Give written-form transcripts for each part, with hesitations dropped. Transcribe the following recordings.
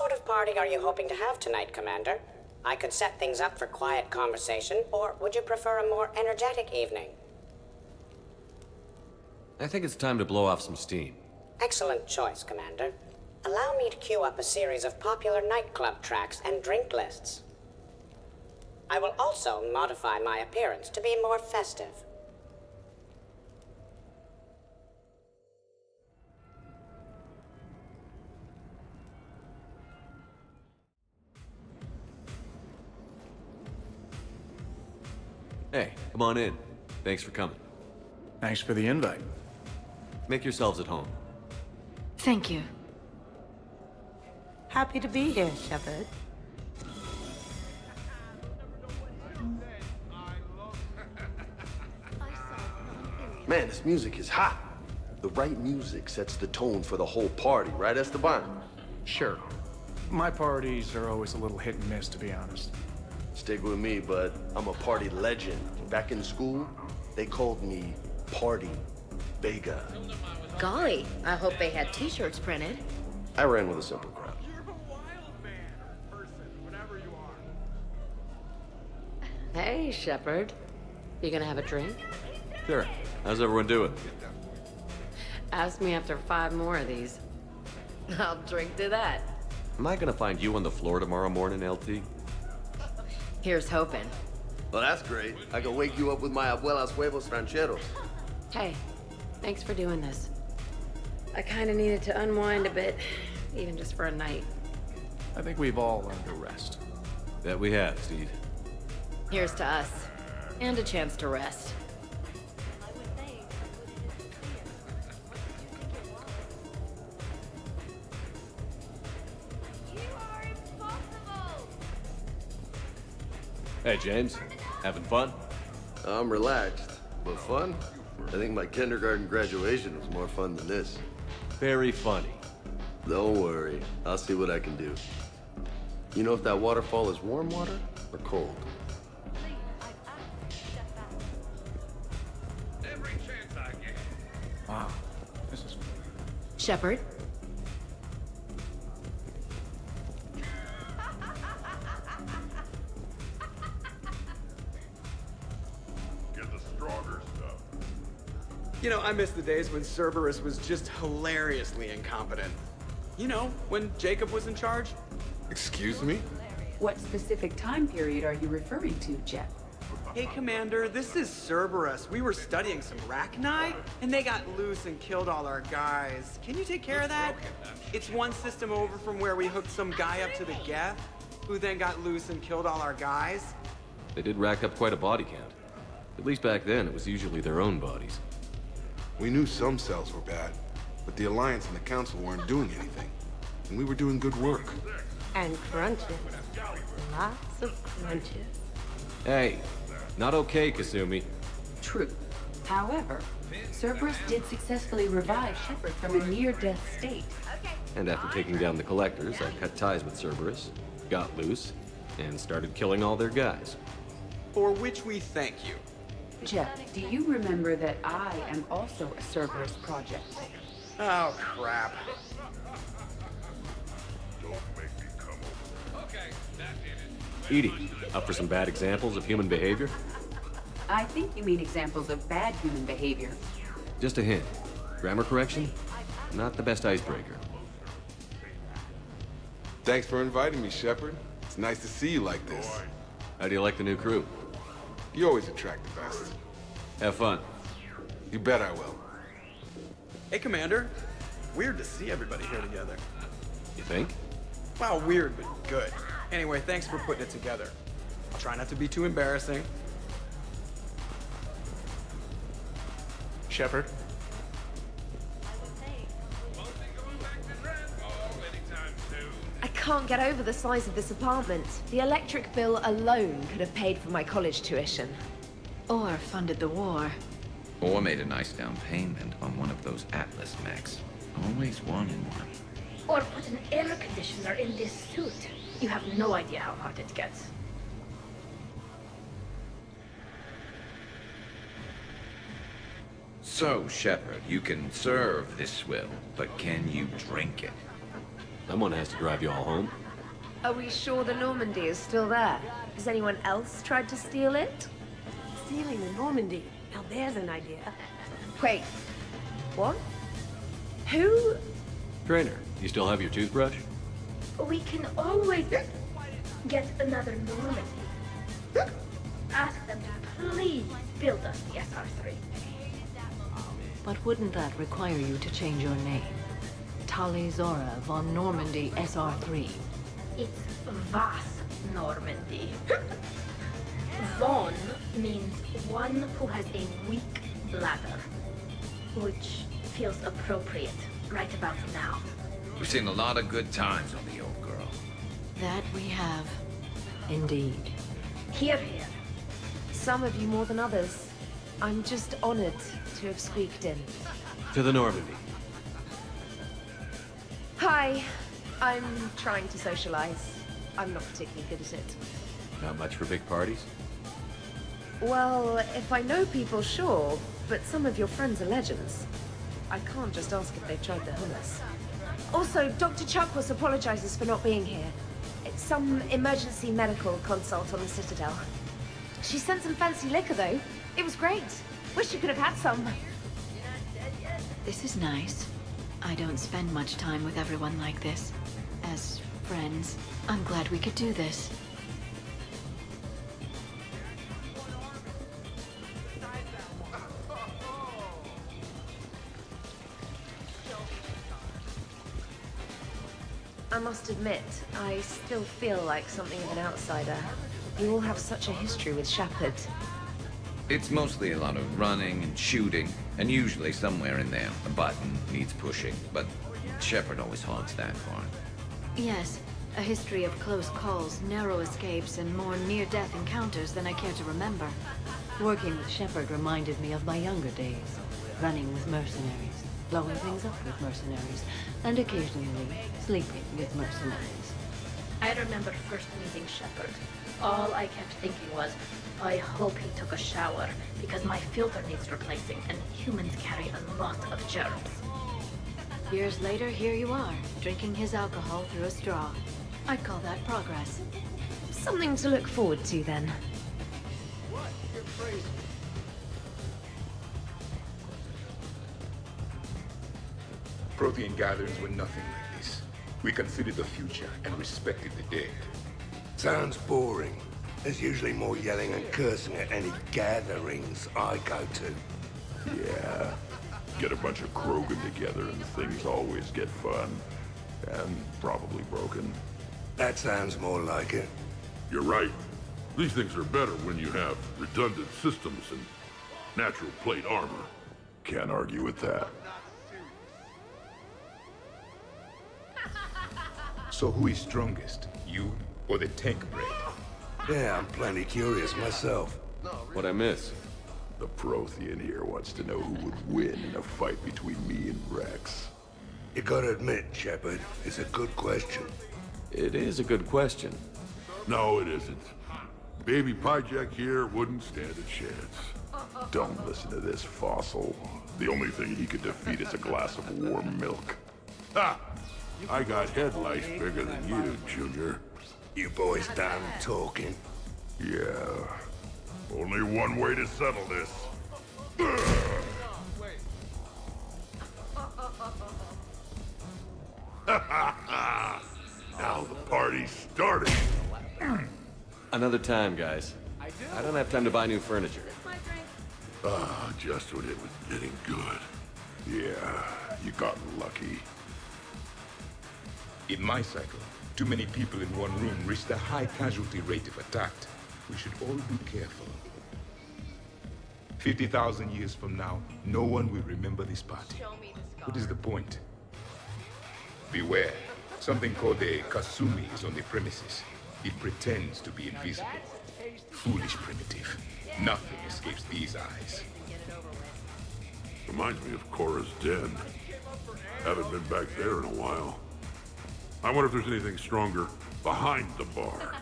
sort of party are you hoping to have tonight, Commander? I could set things up for quiet conversation, or would you prefer a more energetic evening? I think it's time to blow off some steam. Excellent choice, Commander. Allow me to queue up a series of popular nightclub tracks and drink lists. I will also modify my appearance to be more festive. Hey, come on in. Thanks for coming. Thanks for the invite. Make yourselves at home. Thank you. Happy to be here, Shepard. Man, this music is hot. The right music sets the tone for the whole party, right, Esteban? Sure. My parties are always a little hit and miss, to be honest. Stick with me, bud. I'm a party legend. Back in school, they called me Party Vega. Golly, I hope they had t-shirts printed. I ran with a simple crowd. Hey, Shepard. You gonna have a drink? Sure. How's everyone doing? Ask me after 5 more of these. I'll drink to that. Am I gonna find you on the floor tomorrow morning, LT? Here's hoping. Well, that's great. I can wake you up with my abuela's huevos rancheros. Hey, thanks for doing this. I kinda needed to unwind a bit, even just for a night. I think we've all learned to rest. That we have, Steve. Here's to us. And a chance to rest. Hey, James. Having fun? I'm relaxed, but fun? I think my kindergarten graduation was more fun than this. Very funny. Don't worry, I'll see what I can do. You know if that waterfall is warm water or cold? Every chance I get. Wow. This is... Shepard? Get the stronger stuff. You know, I miss the days when Ceberus was just hilariously incompetent. You know, when Jacob was in charge? Excuse me? What specific time period are you referring to, Jeff? Hey, Commander, this is Cerberus. We were studying some Rachni, and they got loose and killed all our guys. Can you take care of that? It's one system over from where we hooked some guy up to the Geth, who then got loose and killed all our guys. They did rack up quite a body count. At least back then, it was usually their own bodies. We knew some cells were bad, but the Alliance and the Council weren't doing anything. And we were doing good work. And crunches. Lots of crunches. Hey, not okay, Kasumi. True. However, Cerberus did successfully revive Shepard from a near-death state. And after taking down the Collectors, I cut ties with Cerberus, got loose, and started killing all their guys. For which we thank you. Jeff, do you remember that I am also a Cerberus project? Oh, crap. Don't make me come over. Okay, that did it. Edie, up for some bad examples of human behavior? I think you mean examples of bad human behavior. Just a hint. Grammar correction? Not the best icebreaker. Thanks for inviting me, Shepard. It's nice to see you like this. How do you like the new crew? You always attract the best. Have fun. You bet I will. Hey, Commander. Weird to see everybody here together. You think? Well, weird, but good. Anyway, thanks for putting it together. I'll try not to be too embarrassing. Shepard? I can't get over the size of this apartment. The electric bill alone could have paid for my college tuition. Or funded the war. Or made a nice down payment on one of those Atlas mechs. Always wanted one. Or put an air conditioner in this suit. You have no idea how hot it gets. So, Shepard, you can serve this swill, but can you drink it? Someone has to drive you all home. Are we sure the Normandy is still there? Has anyone else tried to steal it? Stealing the Normandy. Now there's an idea. Wait. What? Who? Trainer, you still have your toothbrush? We can always get another Normandy. Ask them to please build us the SR3. But wouldn't that require you to change your name? Tali Zora von Normandy SR3. It's Vas Normandy. Von means one who has a weak bladder, which feels appropriate right about now. We've seen a lot of good times on the old girl. That we have. Indeed. Hear, hear. Some of you more than others. I'm just honored to have squeaked in. To the Normandy. Hi. I'm trying to socialize. I'm not particularly good at it. Not much for big parties? Well, if I know people, sure, but some of your friends are legends. I can't just ask if they've tried the hummus. Also, Dr. Chuckwas apologizes for not being here. It's some emergency medical consult on the Citadel. She sent some fancy liquor, though. It was great. Wish you could have had some. This is nice. I don't spend much time with everyone like this. As friends, I'm glad we could do this. I must admit, I still feel like something of an outsider. You all have such a history with Shepard. It's mostly a lot of running and shooting, and usually somewhere in there, a button needs pushing, but Shepard always haunts that part. Yes, a history of close calls, narrow escapes, and more near-death encounters than I care to remember. Working with Shepard reminded me of my younger days, running with mercenaries, blowing things up with mercenaries, and occasionally sleeping with mercenaries. I remember first meeting Shepard. All I kept thinking was, I hope he took a shower, because my filter needs replacing, and humans carry a lot of germs. Years later, here you are, drinking his alcohol through a straw. I'd call that progress. Something to look forward to, then. What? You're crazy. Protean gatherings were nothing like this. We considered the future and respected the dead. Sounds boring. There's usually more yelling and cursing at any gatherings I go to. Yeah. Get a bunch of Krogan together and things always get fun. And probably broken. That sounds more like it. You're right. These things are better when you have redundant systems and natural plate armor. Can't argue with that. So who is strongest? You or the tank brain? Yeah, I'm plenty curious myself. What'd I miss? The Prothean here wants to know who would win in a fight between me and Rex. You gotta admit, Shepard, it's a good question. It is a good question. No, it isn't. Baby Pyjack here wouldn't stand a chance. Don't listen to this fossil. The only thing he could defeat is a glass of warm milk. Ha! I got head lice bigger than you, Junior. You boys done talking? Yeah. Only one way to settle this. Now the party's started. Another time, guys. I don't have time to buy new furniture. Ah, just when it was getting good. Yeah, you got lucky. In my cycle, too many people in one room risked a high casualty rate if attacked. We should all be careful. 50,000 years from now, no one will remember this party. What is the point? Beware. Something called a Kasumi is on the premises. It pretends to be invisible. Foolish primitive. Nothing escapes these eyes. Reminds me of Cora's den. Haven't been back there in a while. I wonder if there's anything stronger behind the bar.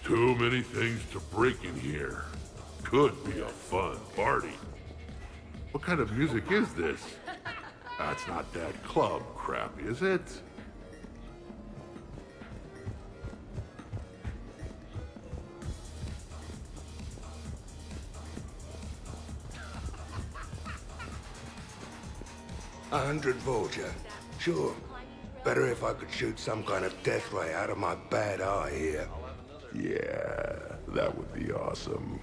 Too many things to break in here. Could be a fun party. What kind of music is this? That's not that club crap, is it? 100 Vulture. Sure. Better if I could shoot some kind of death ray out of my bad eye here. Yeah, that would be awesome.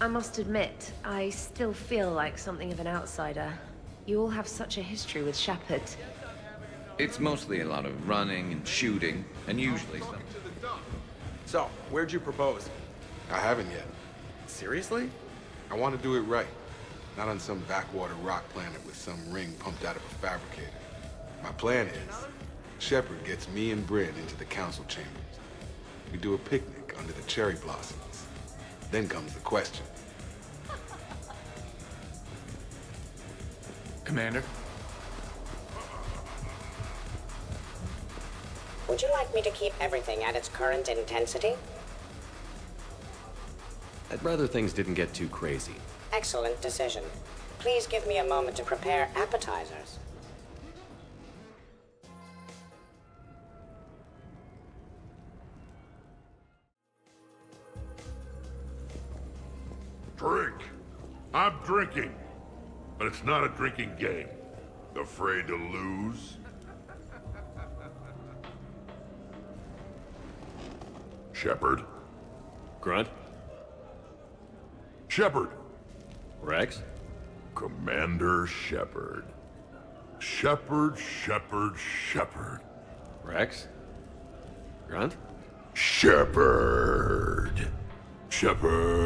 I must admit, I still feel like something of an outsider. You all have such a history with Shepard. It's mostly a lot of running and shooting, and usually some. So, where'd you propose? I haven't yet. Seriously? I want to do it right. Not on some backwater rock planet with some ring pumped out of a fabricator. My plan is, Shepard gets me and Bryn into the council chambers. We do a picnic under the cherry blossoms. Then comes the question. Commander? Would you like me to keep everything at its current intensity? I'd rather things didn't get too crazy. Excellent decision. Please give me a moment to prepare appetizers. Drink. I'm drinking. But it's not a drinking game. Afraid to lose? Shepard. Grunt? Shepard. Rex? Commander Shepard. Shepard. Rex? Grunt? Shepard. Shepard.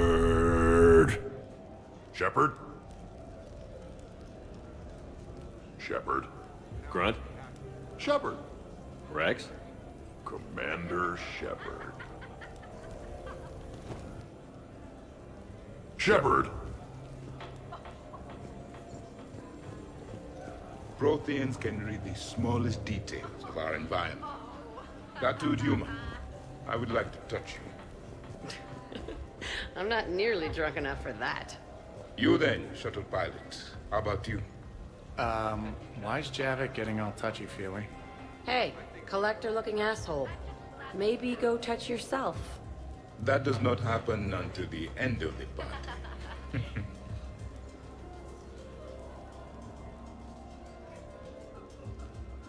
Grunt? Shepard. Rex? Commander Shepard. Shepard. Protheans can read the smallest details of our environment. Tattooed human, I would like to touch you. I'm not nearly drunk enough for that. You then, shuttle pilot. How about you? Why's Javik getting all touchy-feely? Hey, collector-looking asshole. Maybe go touch yourself. That does not happen until the end of the party.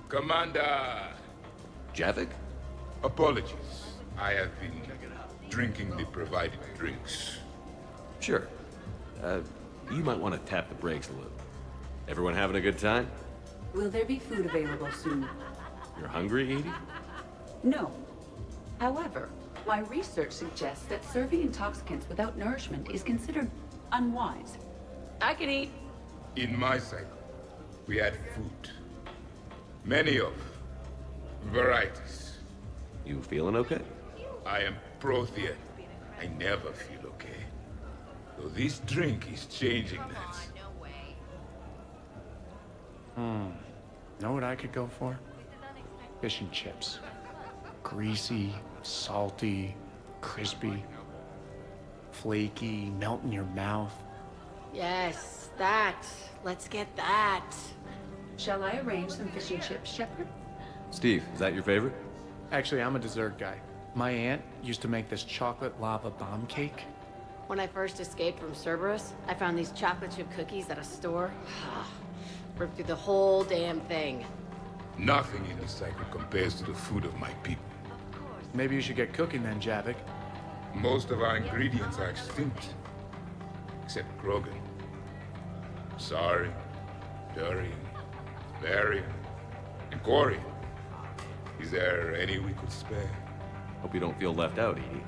Commander! Javik? Apologies. I have been drinking the provided drinks. Sure. You might want to tap the brakes a little. Everyone having a good time? Will there be food available soon? You're hungry, Edie? No. However, my research suggests that serving intoxicants without nourishment is considered unwise. I can eat. In my cycle, we had food. Many of varieties. You feeling okay? I am Prothean. I never feel okay. Though this drink is changing that. Know what I could go for? Fish and chips. Greasy, salty, crispy, flaky, melt in your mouth. Yes, that. Let's get that. Shall I arrange some fish and chips, Shepard? Steve, is that your favorite? Actually, I'm a dessert guy. My aunt used to make this chocolate lava bomb cake. When I first escaped from Ceberus, I found these chocolate chip cookies at a store. Ripped through the whole damn thing. Nothing in this cycle compares to the food of my people. Maybe you should get cooking then, Javik. Most of our ingredients are extinct. Except Krogan. Sorry, Durian, Varian, and Corian. Is there any we could spare? Hope you don't feel left out, Edie.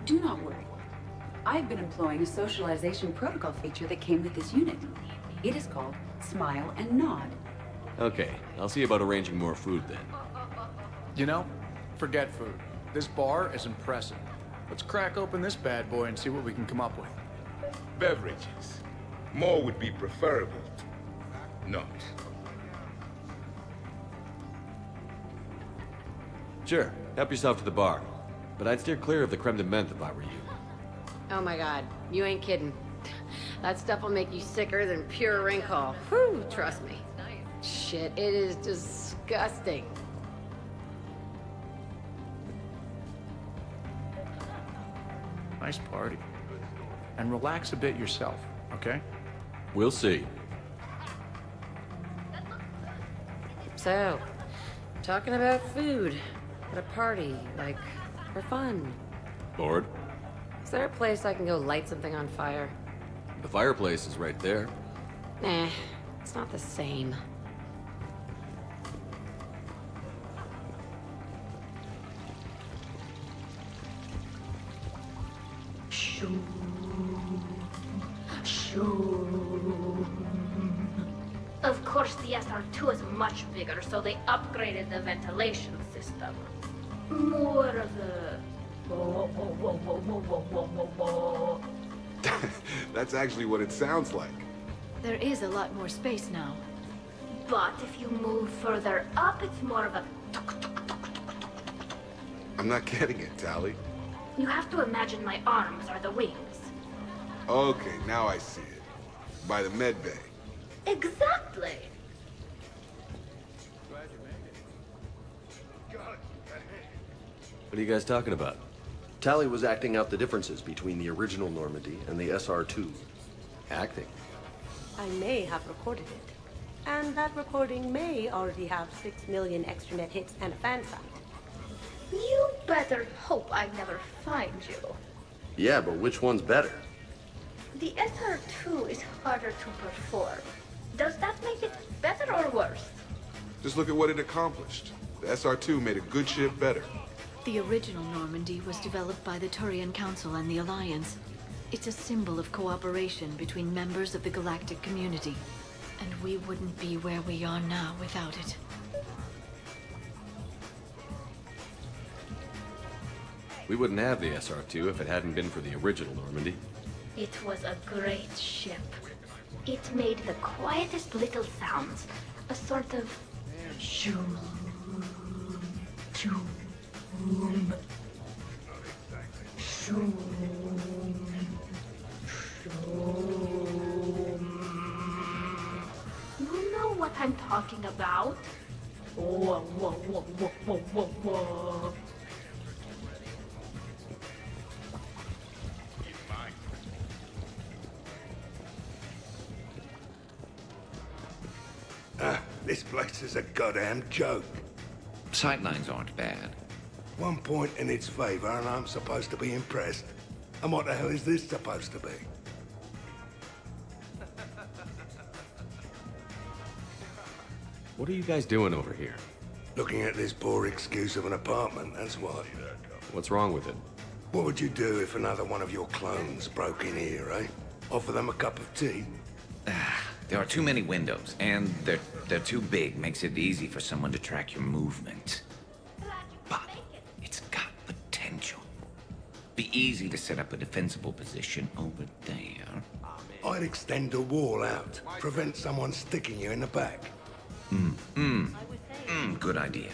Do not worry. I've been employing a socialization protocol feature that came with this unit. It is called Smile and Nod. Okay, I'll see about arranging more food then. You know, forget food. This bar is impressive. Let's crack open this bad boy and see what we can come up with. Beverages. More would be preferable to not. Sure, help yourself to the bar. But I'd steer clear of the creme de menthe if I were you. Oh my god, you ain't kidding. That stuff will make you sicker than pure wrinkle. Whew, trust me. Shit, it is disgusting. nice party. And relax a bit yourself, okay? We'll see. So, talking about food at a party, like, for fun. Bored? Is there a place I can go light something on fire? The fireplace is right there. Nah, it's not the same. Of course, the SR2 is much bigger, so they upgraded the ventilation system. More of the... That's actually what it sounds like. There is a lot more space now. But if you move further up, it's more of a... I'm not getting it, Tally. You have to imagine my arms are the wings. Okay, now I see it. By the med bay. Exactly. What are you guys talking about? Tally was acting out the differences between the original Normandy and the SR2. Acting? I may have recorded it. And that recording may already have 6 million extranet hits and a fan site. You better hope I never find you. Yeah, but which one's better? The SR2 is harder to perform. Does that make it better or worse? Just look at what it accomplished. The SR2 made a good ship better. The original Normandy was developed by the Turian Council and the Alliance. It's a symbol of cooperation between members of the galactic community. And we wouldn't be where we are now without it. We wouldn't have the SR2 if it hadn't been for the original Normandy. It was a great ship. It made the quietest little sounds. A sort of... shoom. Shoom. Shoom. You know what I'm talking about? Whoa, whoa, whoa, whoa, whoa, whoa, whoa. This place is a goddamn joke. Sightlines aren't bad. 1 point in its favor and I'm supposed to be impressed. And what the hell is this supposed to be? What are you guys doing over here? Looking at this poor excuse of an apartment, that's what. What's wrong with it? What would you do if another one of your clones broke in here, eh? Offer them a cup of tea? There are too many windows, and they're too big. Makes it easy for someone to track your movement. But it's got potential. Be easy to set up a defensible position over there. I'd extend the wall out. Prevent someone sticking you in the back. Good idea.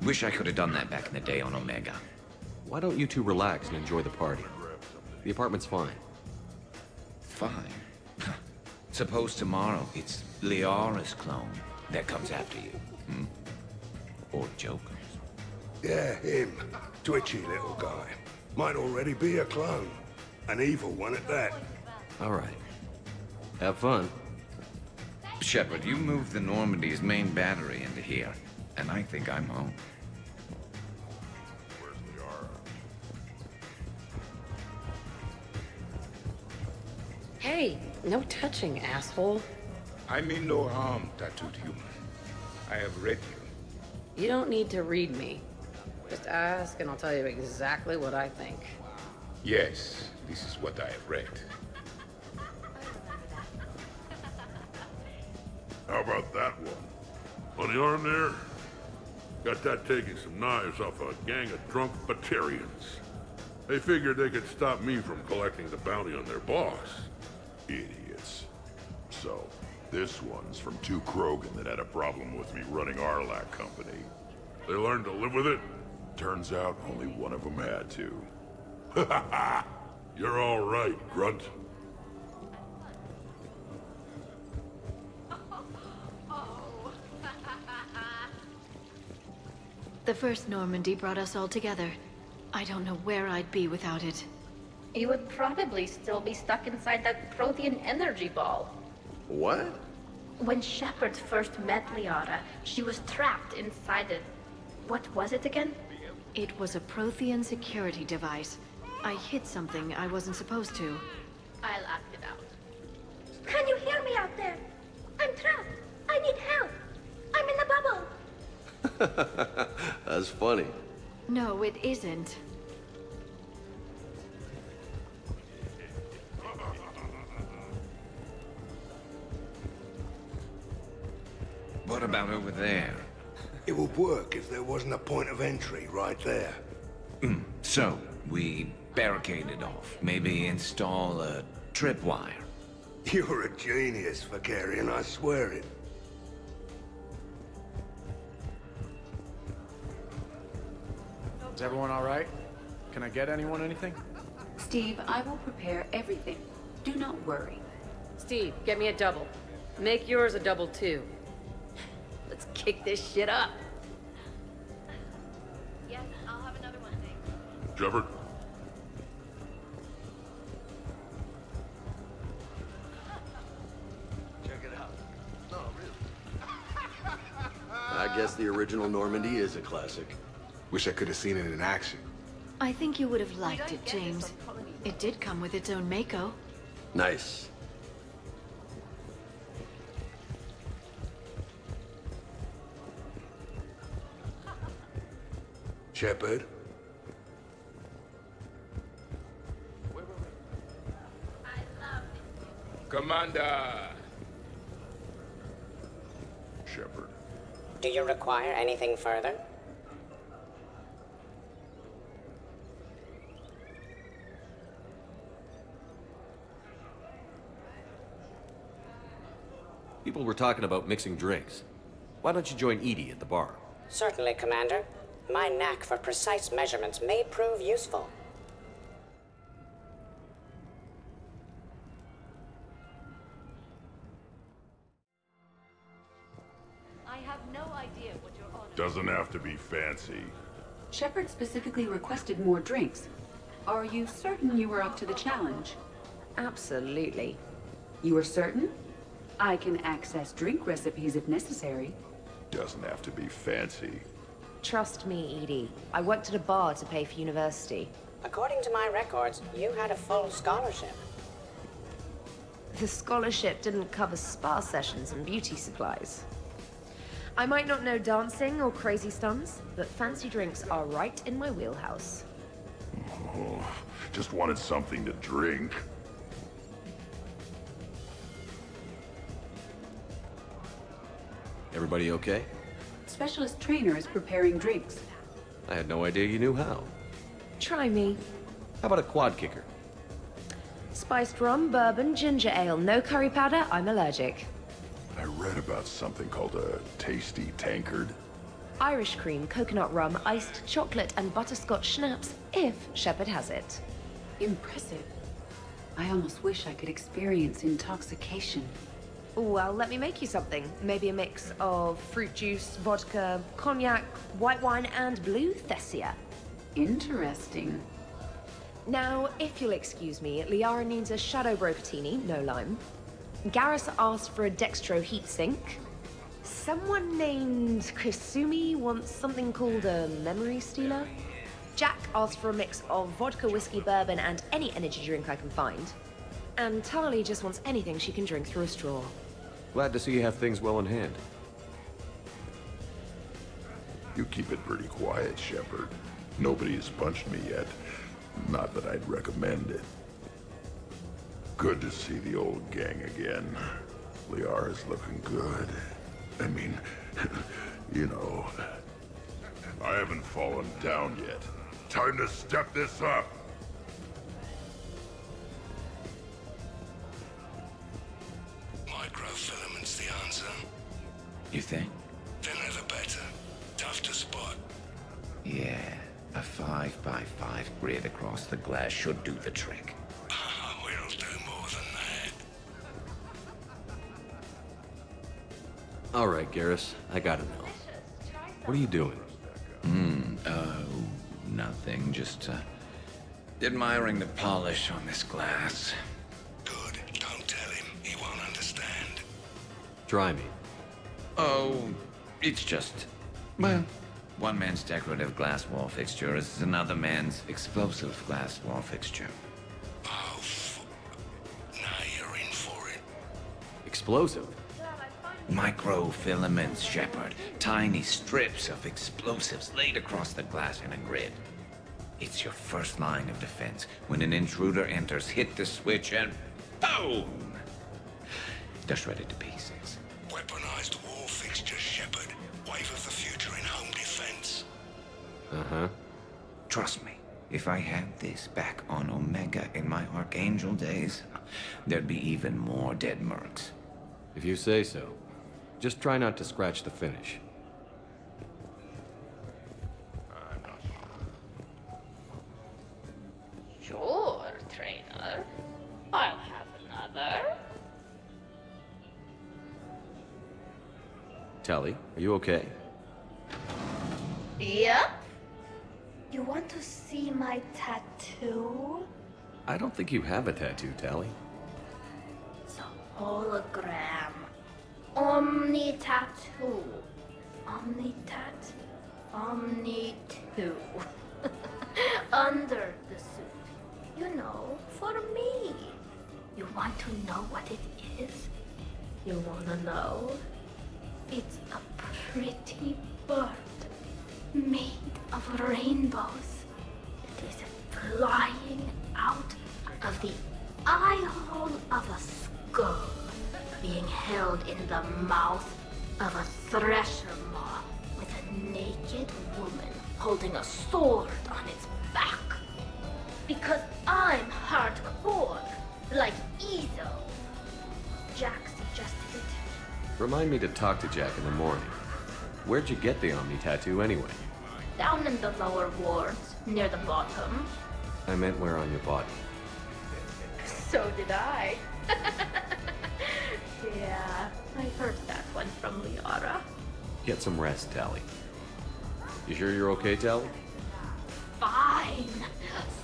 Wish I could have done that back in the day on Omega. Why don't you two relax and enjoy the party? The apartment's fine. Fine. Suppose tomorrow it's Liara's clone that comes after you. Or Joker's. Yeah, him. Twitchy little guy. Might already be a clone. An evil one at that. All right. Have fun. Shepard, you moved the Normandy's main battery into here, and I think I'm home. Where's Liara? Hey, no touching, asshole. I mean no harm, tattooed human. I have read you. You don't need to read me. Just ask and I'll tell you exactly what I think. Yes, this is what I have read. How about that one? On the arm there? Got that taking some knives off a gang of drunk Batarians. They figured they could stop me from collecting the bounty on their boss. Idiots. So, this one's from two Krogan that had a problem with me running Arlac Company. They learned to live with it? Turns out only one of them had to. Ha ha ha! You're all right, Grunt. The first Normandy brought us all together. I don't know where I'd be without it. You would probably still be stuck inside that protean energy ball. What? When Shepard first met Liara, she was trapped inside it. What was it again? It was a Prothean security device. I hit something I wasn't supposed to. I'll act it out. Can you hear me out there? I'm trapped. I need help. I'm in the bubble. That's funny. No, it isn't. What about over there? It would work if there wasn't a point of entry right there. So, we barricade it off. Maybe install a tripwire. You're a genius, Vicarian, I swear it. Is everyone all right? Can I get anyone anything? Steve, I will prepare everything. Do not worry. Steve, get me a double. Make yours a double too. Let's kick this shit up. Yes, I'll have another one, thanks. Shepard? Check it out. No, really. I guess the original Normandy is a classic. Wish I could have seen it in action. I think you would have liked it, James. It did come with its own Mako. Nice. Shepard? Commander! Shepard. Do you require anything further? People were talking about mixing drinks. Why don't you join Edie at the bar? Certainly, Commander. My knack for precise measurements may prove useful. I have no idea what you're on. Doesn't have to be fancy. Shepard specifically requested more drinks. Are you certain you were up to the challenge? Absolutely. You are certain? I can access drink recipes if necessary. Doesn't have to be fancy. Trust me, Edie. I worked at a bar to pay for university. According to my records, you had a full scholarship. The scholarship didn't cover spa sessions and beauty supplies. I might not know dancing or crazy stunts, but fancy drinks are right in my wheelhouse. Oh, just wanted something to drink. Everybody okay? Specialist trainer is preparing drinks. I had no idea you knew how. Try me. How about a quad kicker? Spiced rum, bourbon, ginger ale, no curry powder, I'm allergic. I read about something called a tasty tankard. Irish cream, coconut rum, iced chocolate, and butterscotch schnapps, if Shepard has it. Impressive. I almost wish I could experience intoxication. Well, let me make you something. Maybe a mix of fruit juice, vodka, cognac, white wine, and blue Thessia. Interesting. Now, if you'll excuse me, Liara needs a Shadow Brocatini, no lime. Garrus asked for a Dextro heatsink. Someone named Kasumi wants something called a Memory Stealer. Jack asked for a mix of vodka, whiskey, bourbon, and any energy drink I can find. And Tali just wants anything she can drink through a straw. Glad to see you have things well in hand. You keep it pretty quiet, Shepard. Nobody has punched me yet. Not that I'd recommend it. Good to see the old gang again. Liara's looking good. I mean, you know, I haven't fallen down yet. Time to step this up. Microfilamen's the answer. You think? Thinner the better. Tough to spot. Yeah, a 5x5 grid across the glass should do the trick. We'll do more than that. All right, Garrus, I gotta know. What are you doing? Nothing. Just Admiring the polish on this glass. Good. Don't tell him. He won't understand. Try me. Oh, it's just... Well, one man's decorative glass wall fixture is another man's explosive glass wall fixture. Oh, now you're in for it. Explosive? Microfilaments, Shepard. Tiny strips of explosives laid across the glass in a grid. It's your first line of defense. When an intruder enters, hit the switch and boom! They're shredded to pieces. Weaponized wall fixtures, Shepard. Wave of the future in home defense. Uh-huh. Trust me, if I had this back on Omega in my Archangel days, there'd be even more dead mercs. If you say so. Just try not to scratch the finish. Sure, trainer. I'll have another. Tally, are you okay? Yep. You want to see my tattoo? I don't think you have a tattoo, Tally. It's a hologram. Omni tattoo. Omni tat. Omni 2. Under the suit. You know, for me. You want to know what it is? You wanna know? It's a pretty bird made of rainbows. It is flying out of the eye hole of a skull, being held in the mouth of a thresher maw with a naked woman holding a sword on its back. Because I'm hardcore, like Ezo. Jack suggested it. Remind me to talk to Jack in the morning. Where'd you get the Omni tattoo anyway? Down in the lower wards, near the bottom. I meant where on your body. So did I. Yeah, I heard that one from Liara. Get some rest, Tally. You sure you're okay, Tally? Fine.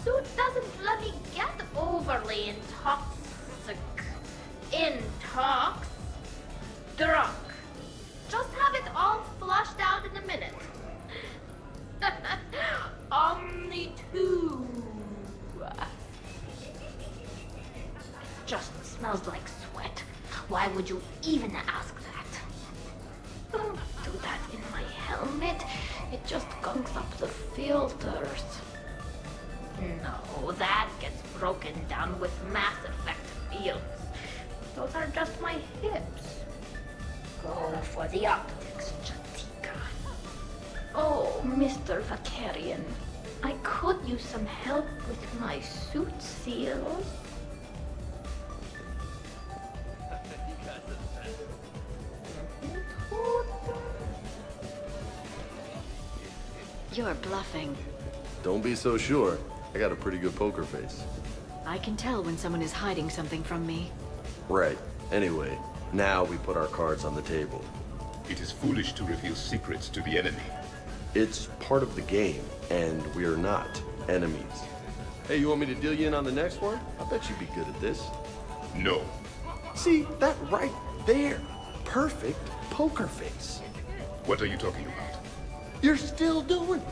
Suit doesn't let me get overly intoxic. Drunk. Just have it all flushed out in a minute. Omni 2. Just smells like sweat. Why would you even ask that? Don't do that in my helmet. It just gunks up the filters. No, that gets broken down with masseffect fields. Those are just my hips. Go for the optics, Jatika. Oh, Mr. Vakarian, I could use some help with my suit seals. You're bluffing. Don't be so sure. I got a pretty good poker face. I can tell when someone is hiding something from me. Right. Anyway, now we put our cards on the table. It is foolish to reveal secrets to the enemy. It's part of the game, and we're not enemies. Hey, you want me to deal you in on the next one? I bet you'd be good at this. No. See, that right there. Perfect poker face. What are you talking about? You're still doing it.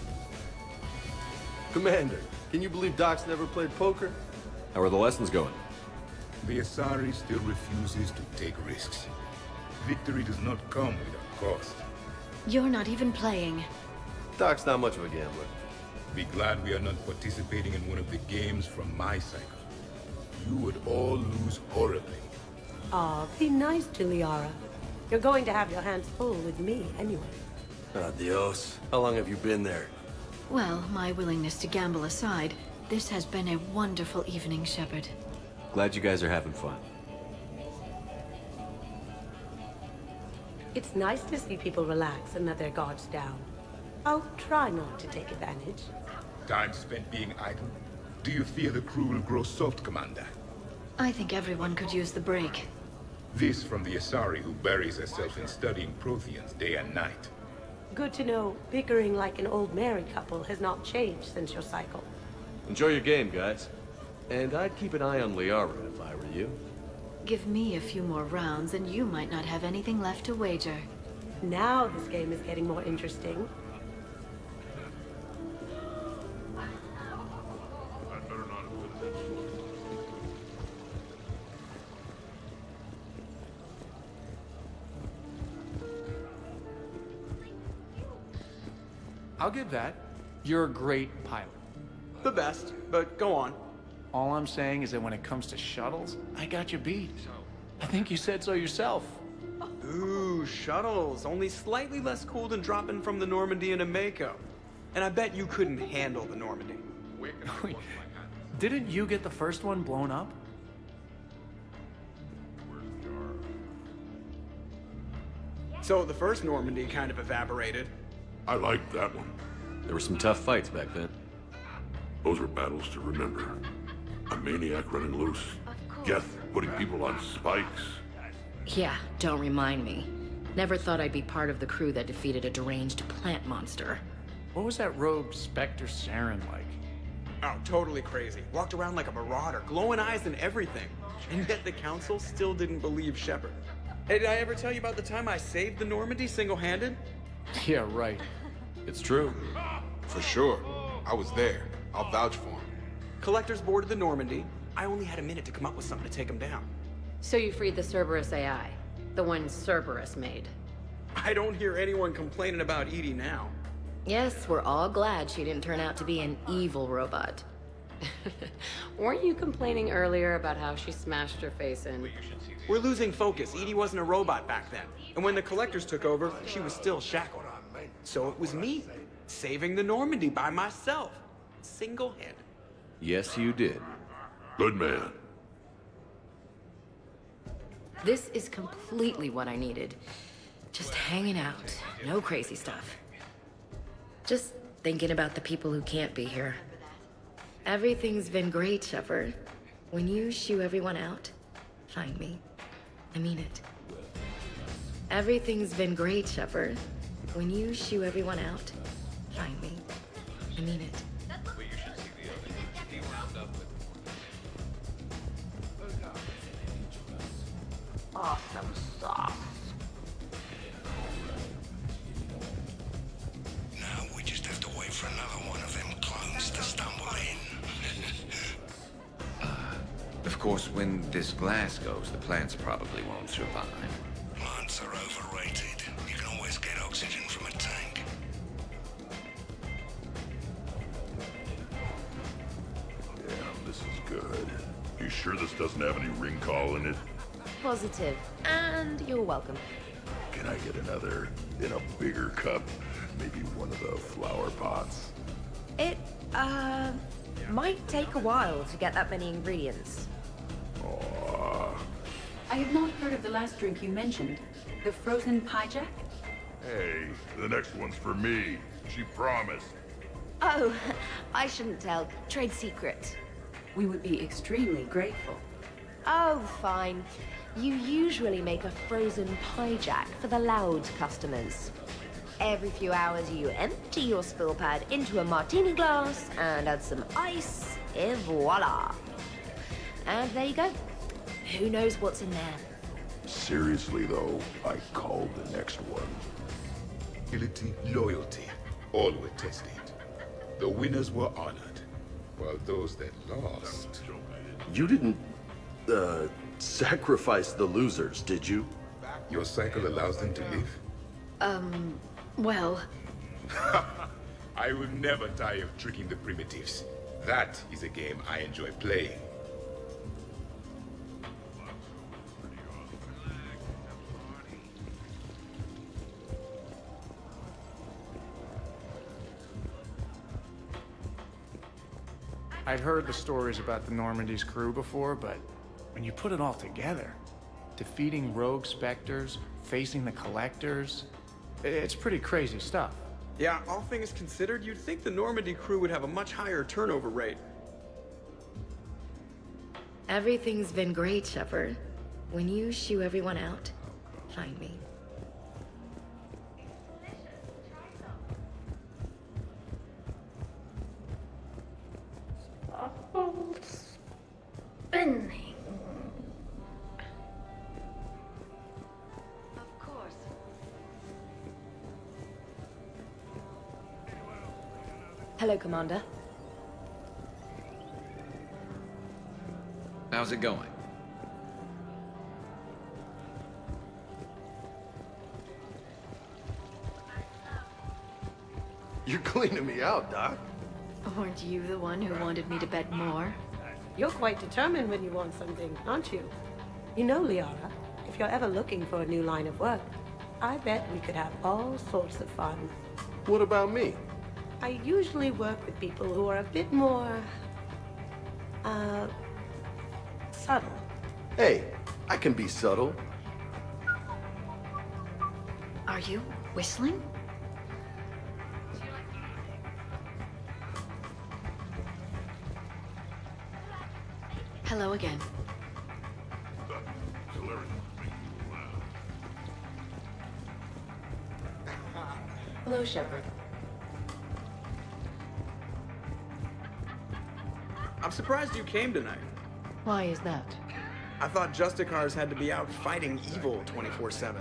Commander, can you believe Doc's never played poker? How are the lessons going? The Asari still refuses to take risks. Victory does not come without cost. You're not even playing. Doc's not much of a gambler. Be glad we are not participating in one of the games from my cycle. You would all lose horribly. Aw, be nice to Liara. You're going to have your hands full with me anyway. Adios. How long have you been there? Well, my willingness to gamble aside, this has been a wonderful evening, Shepard. Glad you guys are having fun. It's nice to see people relax and let their guards down. I'll try not to take advantage. Time spent being idle? Do you fear the crew will grow soft, Commander? I think everyone could use the break. This from the Asari who buries herself in studying Protheans day and night. Good to know bickering like an old married couple has not changed since your cycle. Enjoy your game, guys. And I'd keep an eye on Liara if I were you. Give me a few more rounds and you might not have anything left to wager. Now this game is getting more interesting. I'll give that. You're a great pilot. The best, but go on. All I'm saying is that when it comes to shuttles, I got you beat. I think you said so yourself. Ooh, shuttles. Only slightly less cool than dropping from the Normandy into Mako. And I bet you couldn't handle the Normandy. Wait, didn't you get the first one blown up? So the first Normandy kind of evaporated. I liked that one. There were some tough fights back then. Those were battles to remember. A maniac running loose. Geth putting people on spikes. Yeah, don't remind me. Never thought I'd be part of the crew that defeated a deranged plant monster. What was that rogue Spectre Saren like? Oh, totally crazy. Walked around like a marauder, glowing eyes and everything. And yet the council still didn't believe Shepard. Hey, did I ever tell you about the time I saved the Normandy single-handed? Yeah, right. It's true. For sure. I was there. I'll vouch for him. Collectors boarded the Normandy. I only had a minute to come up with something to take them down. So you freed the Ceberus AI, the one Ceberus made. I don't hear anyone complaining about Edie now. Yes, we're all glad she didn't turn out to be an evil robot. Weren't you complaining earlier about how she smashed her face in? We're losing focus. Edie wasn't a robot back then. And when the collectors took over, she was still shackled. So it was me, saving the Normandy by myself. Single-handed. Yes, you did. Good man. This is completely what I needed. Just hanging out. No crazy stuff. Just thinking about the people who can't be here. Everything's been great, Shepard. When you shoo everyone out, find me. I mean it. Everything's been great, Shepard. When you shoo everyone out, find me. I mean it. Awesome sauce. Now we just have to wait for another one of them clones to stumble in. Of course, when this glass goes, the plants probably won't survive. Plants are overrated. You can always get oxygen from a tank. Damn, this is good. You sure this doesn't have any ring call in it? Positive. And you're welcome. Can I get another in a bigger cup? Maybe one of the flower pots? It, might take a while to get that many ingredients. I have not heard of the last drink you mentioned. The frozen pie jack? Hey, the next one's for me. She promised. Oh, I shouldn't tell. Trade secret. We would be extremely grateful. Oh, fine. You usually make a frozen pie jack for the loud customers. Every few hours you empty your spill pad into a martini glass and add some ice, et voila. And there you go. Who knows what's in there? Seriously, though, I called the next one. Ability, loyalty, all were tested. The winners were honored, while those that lost... You didn't, sacrifice the losers, did you? Your cycle allows them to live? Well... I will never tire of tricking the primitives. That is a game I enjoy playing. I'd heard the stories about the Normandy's crew before, but when you put it all together, defeating rogue specters, facing the collectors, it's pretty crazy stuff. Yeah, all things considered, you'd think the Normandy crew would have a much higher turnover rate. Everything's been great, Shepard. When you shoo everyone out, find me. spinning. Of course. Hello, Commander. How's it going? You're cleaning me out, Doc. Weren't you the one who wanted me to bet more? You're quite determined when you want something, aren't you? You know, Liara, if you're ever looking for a new line of work, I bet we could have all sorts of fun. What about me? I usually work with people who are a bit more, subtle. Hey, I can be subtle. Are you whistling? Hello again. Hello, Shepard. I'm surprised you came tonight. Why is that? I thought Justicars had to be out fighting evil 24/7.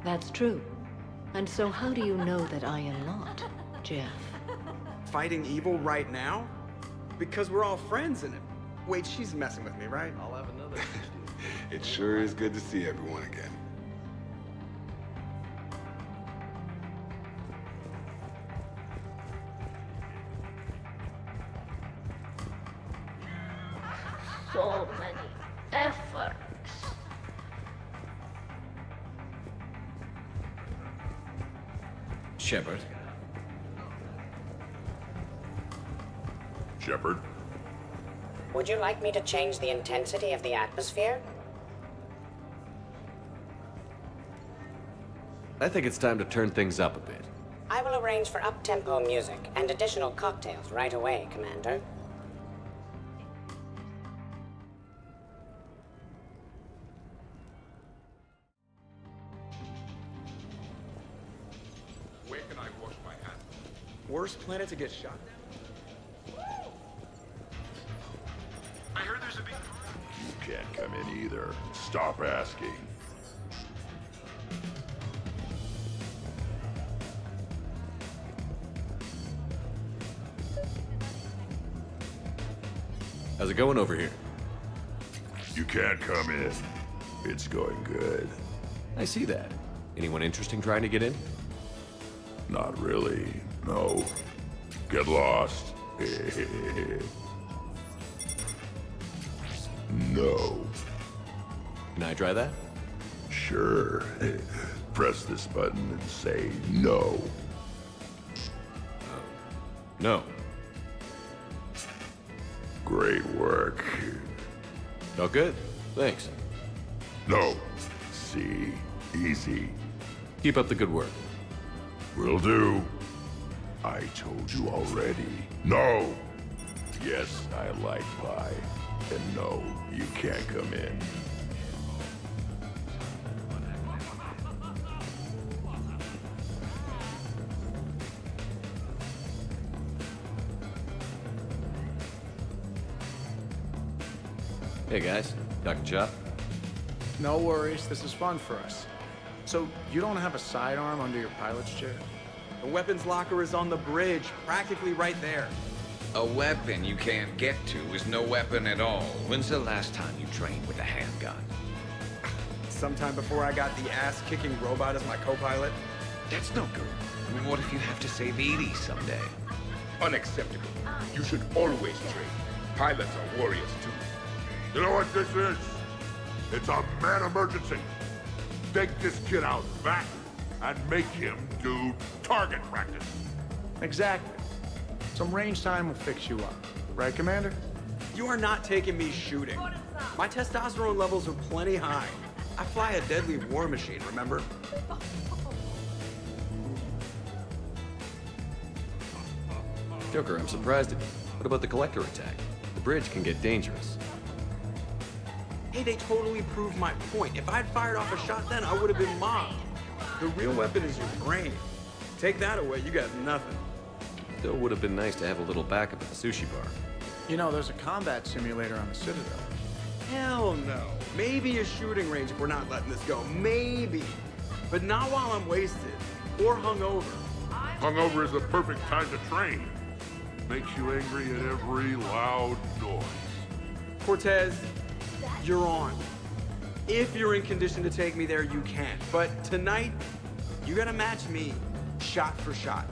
That's true. And so how do you know that I am not, Jeff? Fighting evil right now? Because we're all friends and wait, she's messing with me, right? I'll have another. It sure is good to see everyone again. So many efforts. Shepard. Shepard? Would you like me to change the intensity of the atmosphere? I think it's time to turn things up a bit. I will arrange for up-tempo music and additional cocktails right away, Commander. Where can I wash my hands? Worst planet to get shot. I heard there's a big... You can't come in either. Stop asking. How's it going over here? You can't come in. It's going good. I see that. Anyone interesting trying to get in? Not really, no. Get lost. No. Can I try that? Sure. Press this button and say no. No. Great work. Oh, good. Thanks. No. See? Easy. Keep up the good work. Will do. I told you already. No. Yes, I like pie. And no, you can't come in. Hey guys, Dr. Chop. No worries, this is fun for us. So, you don't have a sidearm under your pilot's chair? The weapons locker is on the bridge, practically right there. A weapon you can't get to is no weapon at all. When's the last time you trained with a handgun? Sometime before I got the ass-kicking robot as my co-pilot. That's no good. I mean, what if you have to save Edie someday? Unacceptable. You should always train. Pilots are warriors too. You know what this is? It's a man emergency. Take this kid out back and make him do target practice. Exactly. Some range time will fix you up. Right, Commander? You are not taking me shooting. My testosterone levels are plenty high. I fly a deadly war machine, remember? Joker, I'm surprised at you. What about the collector attack? The bridge can get dangerous. Hey, they totally proved my point. If I'd fired off a shot then, I would have been mobbed. The real weapon is your brain. Take that away, you got nothing. Still would have been nice to have a little backup at the sushi bar. You know, there's a combat simulator on the Citadel. Hell no. Maybe a shooting range if we're not letting this go. Maybe. But not while I'm wasted. Or hungover. Hungover is the perfect time to train. Makes you angry at every loud noise. Cortez, you're on. If you're in condition to take me there, you can. But tonight, you gotta match me, shot for shot.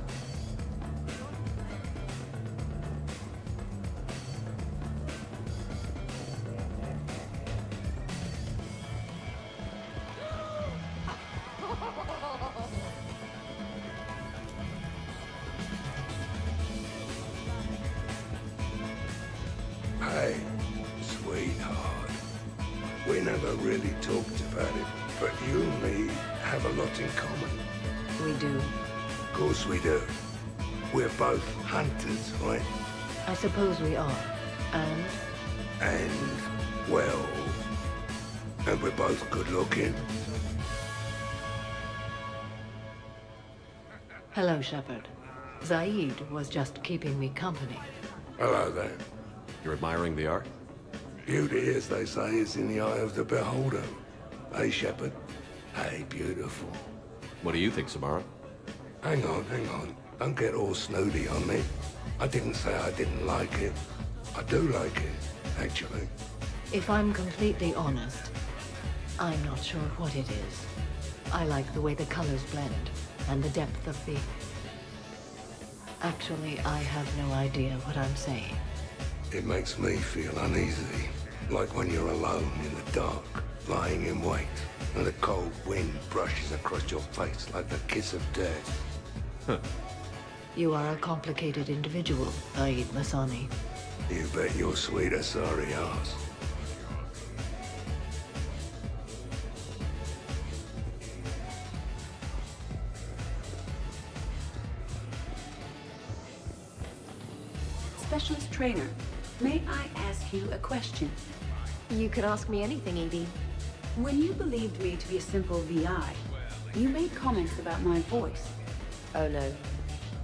Hey, sweetheart. We never really talked about it, but you and me have a lot in common. We do. Of course we do. We're both hunters, right? I suppose we are. And? Well... And we're both good looking. Hello, Shepard. Zaid was just keeping me company. Hello there. You're admiring the art? Beauty, as they say, is in the eye of the beholder. Hey, Shepard. Hey, beautiful. What do you think, Samara? Hang on. Don't get all snooty on me. I didn't say I didn't like it. I do like it, actually. If I'm completely honest, I'm not sure what it is. I like the way the colors blend, and the depth of the... Actually, I have no idea what I'm saying. It makes me feel uneasy, like when you're alone in the dark, lying in wait, and a cold wind brushes across your face like the kiss of death. Huh. You are a complicated individual, Aid Masani. You bet your sweet Asari ass. Specialist trainer, may I ask you a question? You can ask me anything, Edie. When you believed me to be a simple VI, you made comments about my voice. Oh no.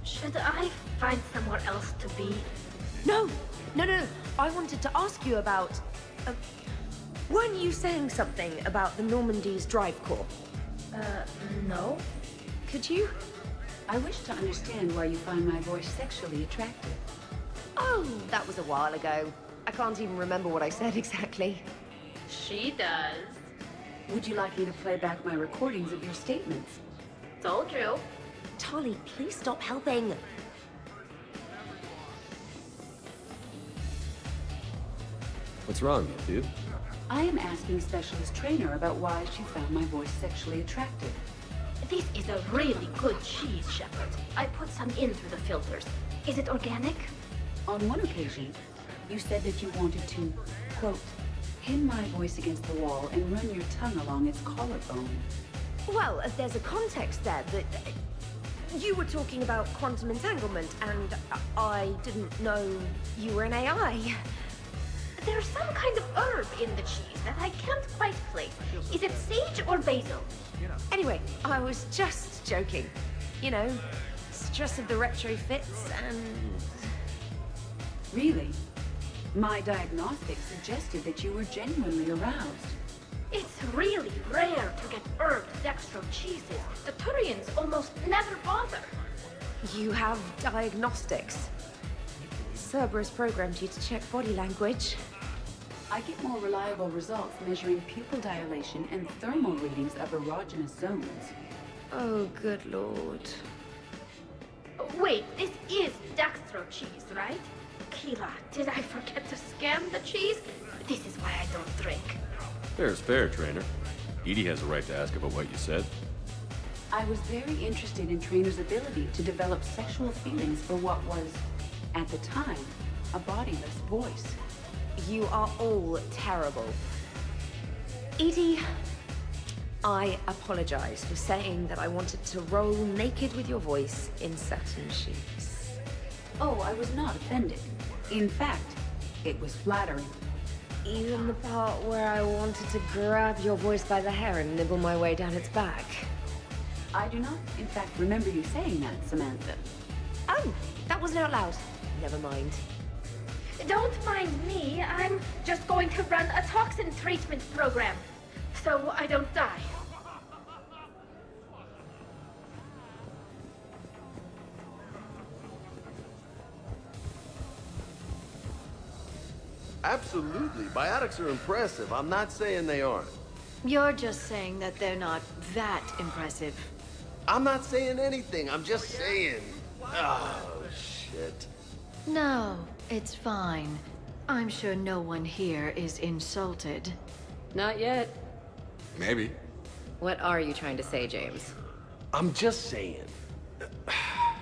Should I find somewhere else to be? No! I wanted to ask you about... weren't you saying something about the Normandy's drive core? No. Could you? I wish to understand why you find my voice sexually attractive. Oh, that was a while ago. I can't even remember what I said exactly. She does. Would you like me to play back my recordings of your statements? Told you. Tali, please stop helping. What's wrong, dude? I am asking Specialist Trainer about why she found my voice sexually attractive. This is a really good cheese, Shepard. I put some in through the filters. Is it organic? On one occasion, you said that you wanted to, quote, pin my voice against the wall and run your tongue along its collarbone. Well, there's a context there that... you were talking about quantum entanglement, and I didn't know you were an AI. There's some kind of herb in the cheese that I can't quite place. Is it sage or basil? Anyway, I was just joking. You know, stress of the retrofits and... Really? My diagnostics suggested that you were genuinely aroused. It's really rare to get herbed dextro cheeses. The Turians almost never bother. You have diagnostics. Cerberus programmed you to check body language. I get more reliable results measuring pupil dilation and thermal readings of erogenous zones. Oh, good lord. Wait, this is dextro cheese, right? Kira, did I forget to scan the cheese? This is why I don't drink. Fair's fair, Trainer. Edie has a right to ask about what you said. I was very interested in Trainer's ability to develop sexual feelings for what was, at the time, a bodiless voice. You are all terrible. Edie, I apologize for saying that I wanted to roll naked with your voice in satin sheets. Oh, I was not offended. In fact, it was flattering. Even the part where I wanted to grab your voice by the hair and nibble my way down its back. I do not, in fact, remember you saying that, Samantha. Oh, that wasn't out loud. Never mind. Don't mind me. I'm just going to run a toxin treatment program, so I don't die. Absolutely. Biotics are impressive. I'm not saying they aren't. You're just saying that they're not that impressive. I'm not saying anything. I'm just saying. Oh, shit. No, it's fine. I'm sure no one here is insulted. Not yet. Maybe. What are you trying to say, James? I'm just saying.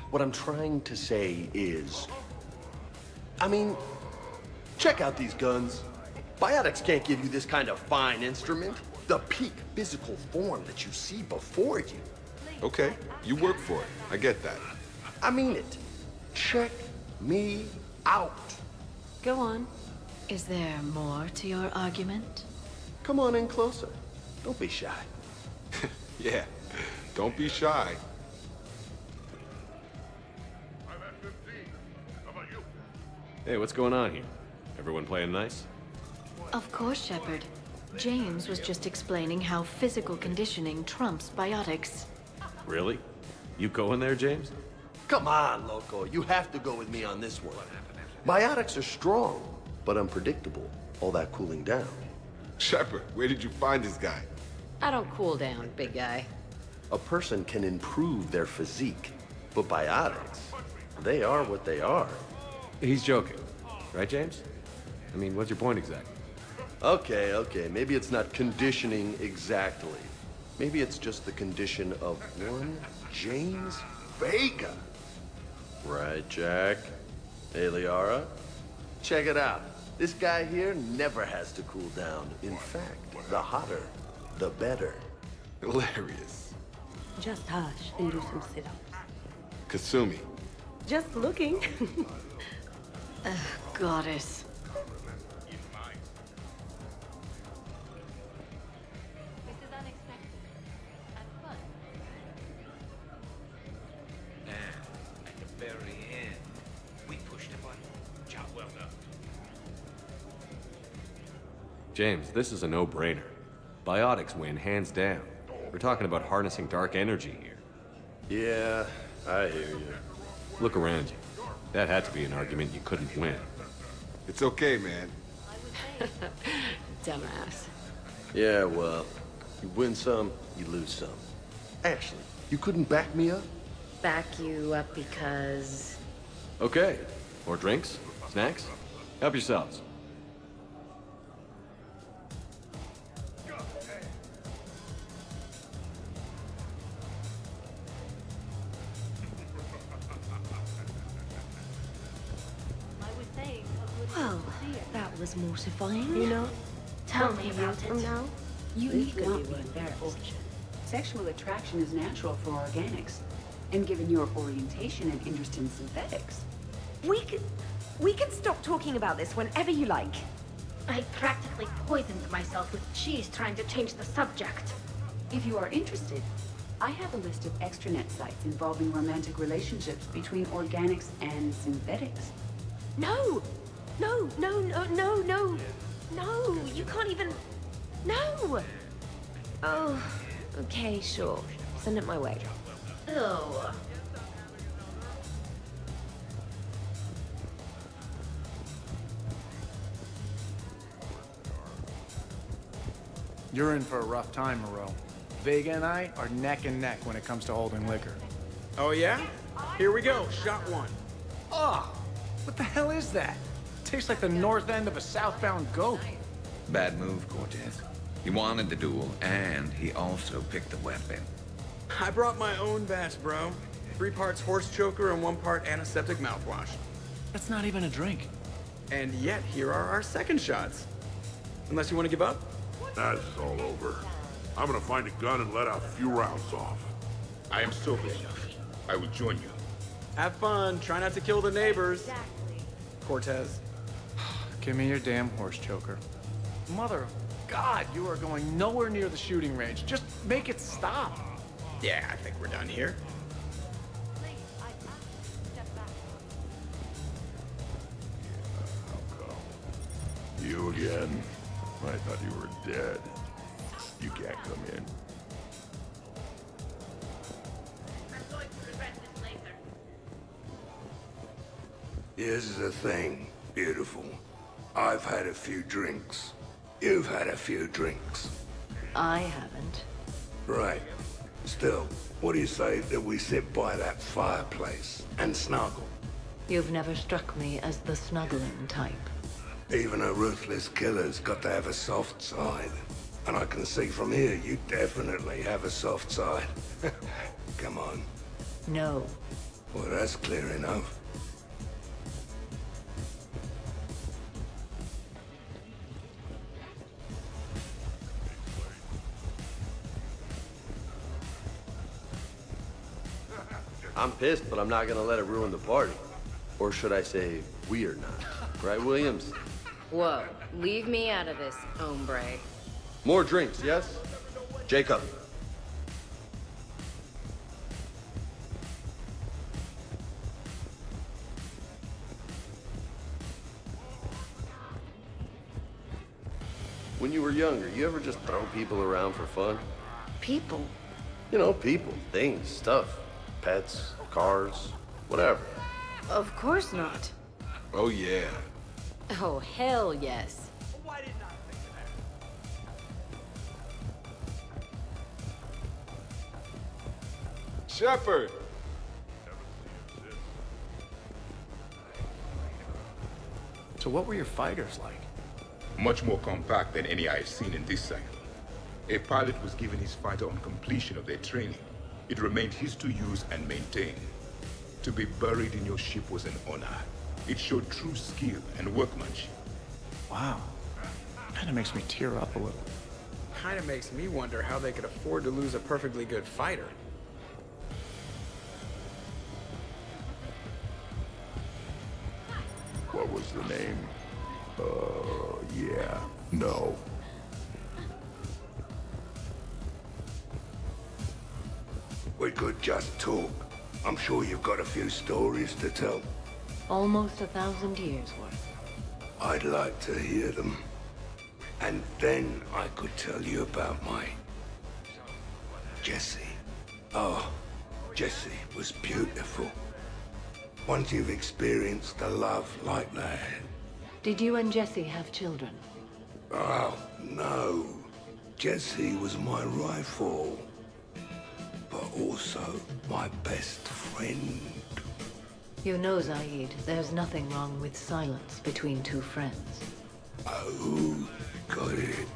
What I'm trying to say is... I mean, check out these guns. Biotics can't give you this kind of fine instrument. The peak physical form that you see before you. Okay, you work for it. I get that. I mean it. Check me out. Go on. Is there more to your argument? Come on in closer. Don't be shy. Yeah, don't be shy. Hey, what's going on here? Everyone playing nice? Of course, Shepard. James was just explaining how physical conditioning trumps biotics. Really? You going there, James? Come on, Loco. You have to go with me on this one. Biotics are strong, but unpredictable. All that cooling down. Shepard, where did you find this guy? I don't cool down, big guy. A person can improve their physique, but biotics, they are what they are. He's joking. Right, James? I mean, what's your point exactly? Okay. Maybe it's not conditioning exactly. Maybe it's just the condition of one James Vega. Right, Jack? Hey, Liara? Check it out. This guy here never has to cool down. In fact, the hotter, the better. Hilarious. Just hush and do some sit-ups. Kasumi. Just looking. Goddess. James, this is a no-brainer. Biotics win, hands down. We're talking about harnessing dark energy here. Yeah, I hear you. Look around you. That had to be an argument you couldn't win. It's okay, man. Dumbass. Yeah, well, you win some, you lose some. Ashley, you couldn't back me up? Back you up because... Okay. More drinks? Snacks? Help yourselves. Well, that was mortifying. You know, Tell me about it. from now. You This need could not be be worth a embarrassed. fortune. Sexual attraction is natural for organics. And given your orientation and interest in synthetics, We can stop talking about this whenever you like. I practically poisoned myself with cheese trying to change the subject. if you are interested, I have a list of extranet sites involving romantic relationships between organics and synthetics. No! No, you can't even... No! Oh, okay, sure. Send it my way. Ew. You're in for a rough time, Moreau. Vega and I are neck and neck when it comes to holding liquor. Oh yeah? Here we go, shot one. Oh, what the hell is that? Tastes like the north end of a southbound goat. Bad move, Cortez. He wanted the duel, and he also picked the weapon. I brought my own batch, bro. 3 parts horse choker and 1 part antiseptic mouthwash. That's not even a drink. And yet, here are our second shots. Unless you want to give up? That's all over. I'm gonna find a gun and let out a few rounds off. I am sober enough. I will join you. Have fun. Try not to kill the neighbors. Cortez. Give me your damn horse choker. Mother of God, you are going nowhere near the shooting range. Just make it stop. Yeah, I think we're done here. in. I thought you were dead. You can't come in. Here's the thing, beautiful. I've had a few drinks. You've had a few drinks. I haven't. Right. Still, what do you say that we sit by that fireplace and snuggle? You've never struck me as the snuggling type. Even a ruthless killer's got to have a soft side. And I can see from here you definitely have a soft side. Come on. No. Well, that's clear enough. I'm pissed, but I'm not gonna let it ruin the party. Or should I say, we are not. Right, Williams? Whoa, leave me out of this, hombre. More drinks, yes? Jacob. When you were younger, you ever just throw people around for fun? People? You know, people, things, stuff. Pets, cars, whatever. Of course not. Oh, yeah. Oh, hell yes. Shepard! So what were your fighters like? Much more compact than any I've seen in this cycle. A pilot was given his fighter on completion of their training. It remained his to use and maintain. To be buried in your ship was an honor. It showed true skill and workmanship. Wow. Kinda makes me tear up a little. Kinda makes me wonder how they could afford to lose a perfectly good fighter. What was the name? Yeah. No. We could just talk. I'm sure you've got a few stories to tell. Almost 1,000 years worth. I'd like to hear them. And then I could tell you about my... Jessie. Oh, Jessie was beautiful. Once you've experienced a love like that... Did you and Jesse have children? Oh, no. Jessie was my rifle. But also my best friend. You know, Zaid, there's nothing wrong with silence between two friends. Oh, got it.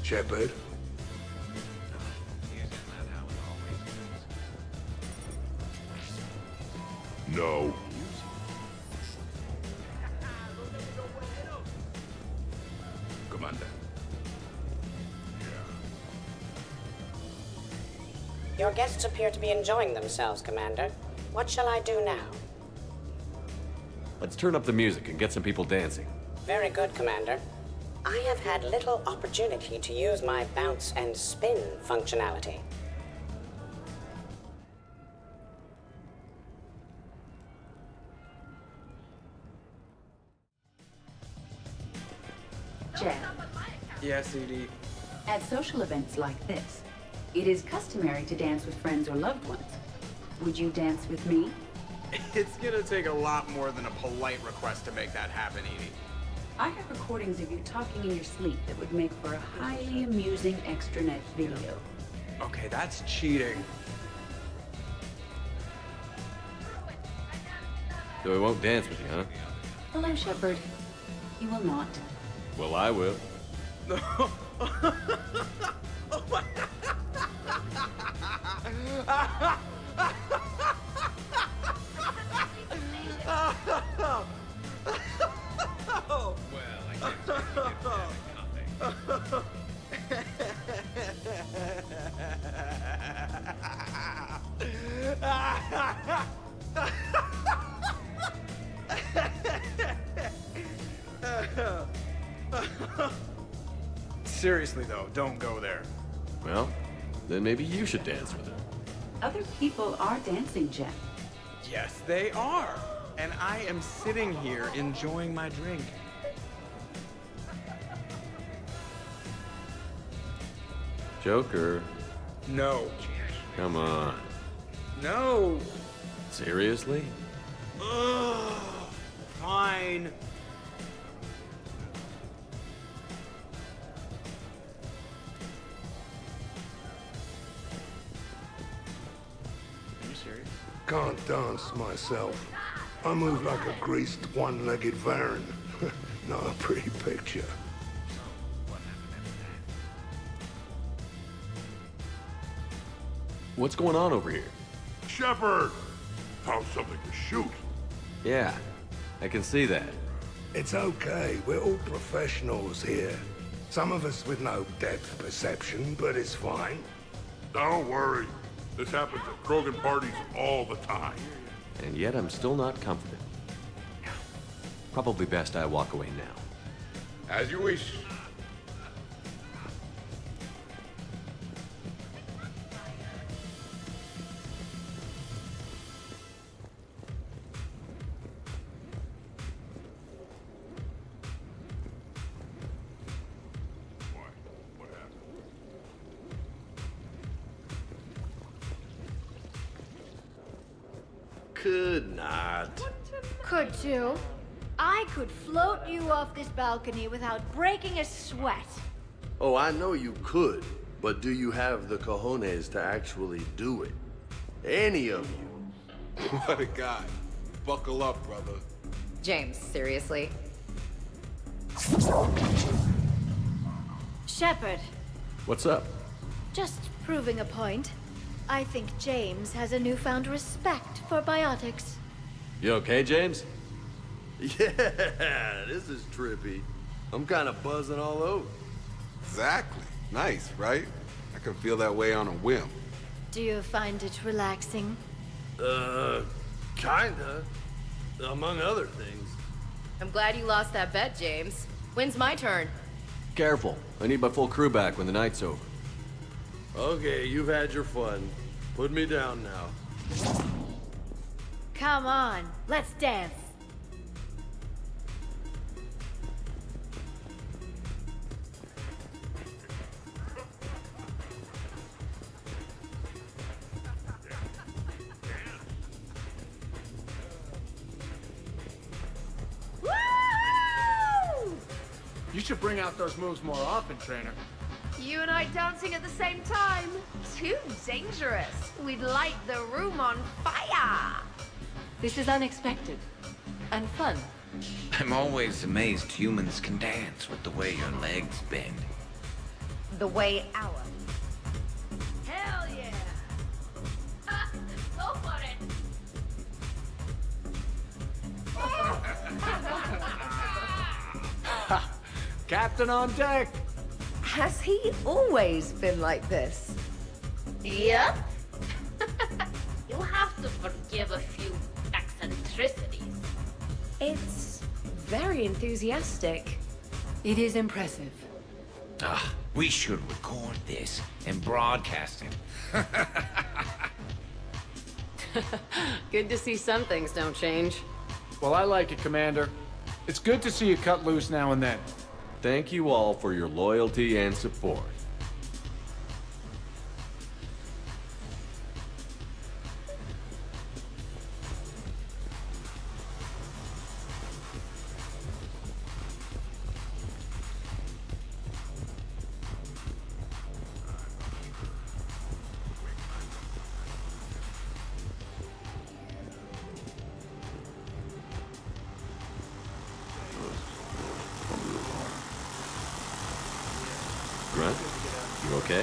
Shepard? No. Commander. Your guests appear to be enjoying themselves, Commander. What shall I do now? Let's turn up the music and get some people dancing. Very good, Commander. I have had little opportunity to use my bounce and spin functionality. Jan, Yes, Edie. at social events like this, it is customary to dance with friends or loved ones. Would you dance with me? It's gonna take a lot more than a polite request to make that happen, Edie. I have recordings of you talking in your sleep that would make for a highly amusing extranet video. Okay, that's cheating. So we won't dance with you, huh? Hello, Shepard. You will not. Well, I will. Seriously though, don't go there. Well, then maybe you should dance with her. Other people are dancing, Jen. Yes, they are. And I am sitting here enjoying my drink. Joker. No. Come on. No. Seriously? Ugh. Fine. Are you serious? Can't dance myself. I move like a greased one-legged Varan. Not a pretty picture. What's going on over here? Shepard! Found something to shoot. Yeah, I can see that. It's okay. We're all professionals here. Some of us with no depth perception, but it's fine. Don't worry. This happens at Krogan parties all the time. And yet I'm still not confident. Probably best I walk away now. As you wish. Could not. Could too. I could float you off this balcony without breaking a sweat. Oh, I know you could, but do you have the cojones to actually do it? Any of you? What a guy. Buckle up, brother. James, seriously? Shepard, What's up? just proving a point. I think James has a newfound respect for biotics. You okay, James? Yeah, this is trippy. I'm kind of buzzing all over. Exactly. Nice, right? I can feel that way on a whim. Do you find it relaxing? Kinda. Among other things. I'm glad you lost that bet, James. When's my turn? Careful. I need my full crew back when the night's over. Okay, you've had your fun. Put me down now. Come on, let's dance. Woo! You should bring out those moves more often, trainer. You and I dancing at the same time? Too dangerous. We'd light the room on fire. This is unexpected. And fun. I'm always amazed humans can dance with the way your legs bend. The way our. Hell yeah! Go for it! Captain on deck! Has he always been like this? Yep. You have to forgive a few eccentricities. It's very enthusiastic. It is impressive. We should record this and broadcast it. Good to see some things don't change. Well, I like it, Commander. It's good to see you cut loose now and then. Thank you all for your loyalty and support. Grunt, you okay?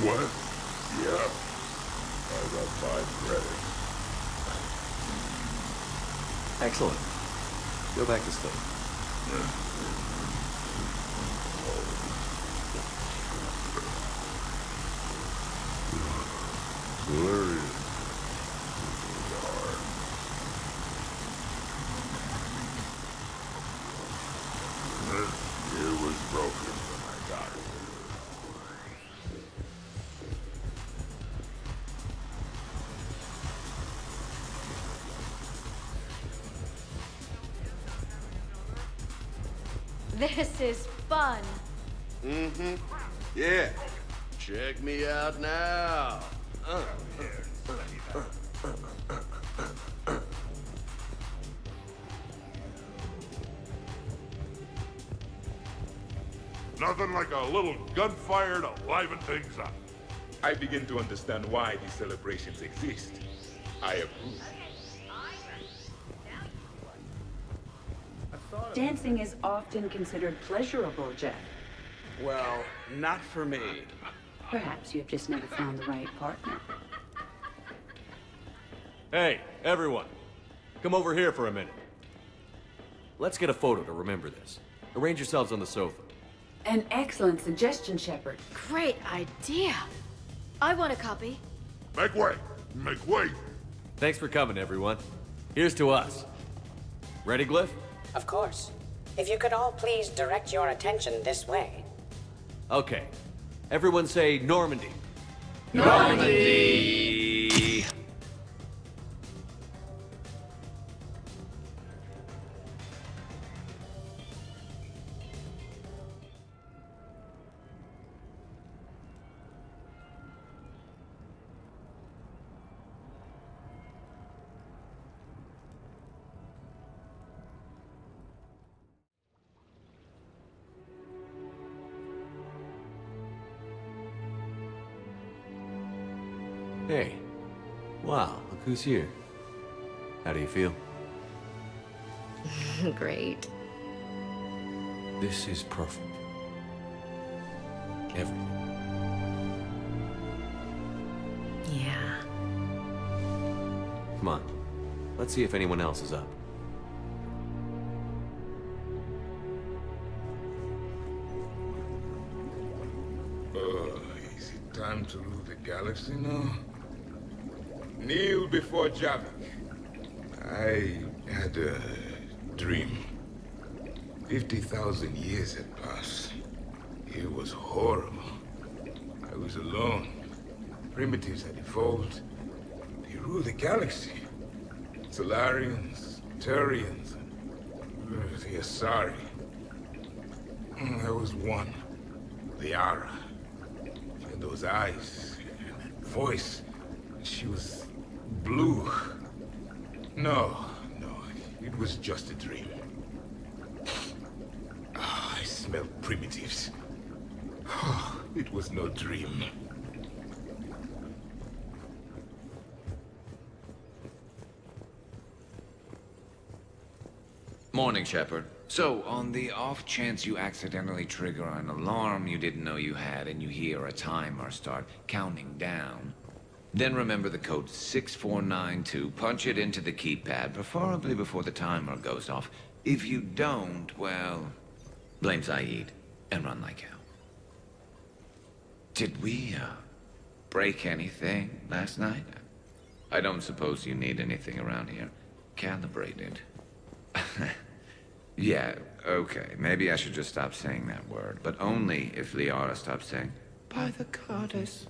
What? Yeah. I got mine ready. Excellent. Go back to sleep. Glorious. It was broken when I got it. This is fun. Mm-hmm. Yeah. Check me out now. Nothing like a little gunfire to liven things up. I begin to understand why these celebrations exist. I approve. Dancing is often considered pleasurable, Jeff. Well, not for me. Perhaps you've just never found the right partner. Hey, everyone. Come over here for a minute. Let's get a photo to remember this. Arrange yourselves on the sofa. An excellent suggestion, Shepard. Great idea. I want a copy. Make way! Make way! Thanks for coming, everyone. Here's to us. Ready, Glyph? Of course. If you could all please direct your attention this way. Okay. Everyone say Normandy. Normandy! Hey. Wow, look who's here. How do you feel? Great. This is perfect. Everything. Yeah. Come on. Let's see if anyone else is up. Is it time to rule the galaxy now? Kneel before Javik. I had a dream. 50,000 years had passed. It was horrible. I was alone. Primitives had evolved. They ruled the galaxy. Solarians, Turians, the Asari. There was one. Liara. She had those eyes and that voice. She was blue. No, it was just a dream. I smelled primitives. It was no dream. Morning, Shepard. So, on the off chance you accidentally trigger an alarm you didn't know you had and you hear a timer start counting down, then remember the code 6492, punch it into the keypad, preferably before the timer goes off. If you don't, well, blame Saeed and run like hell. Did we, break anything last night? I don't suppose you need anything around here calibrated. Yeah, okay, maybe I should just stop saying that word, but only if Liara stops saying, by the goddess.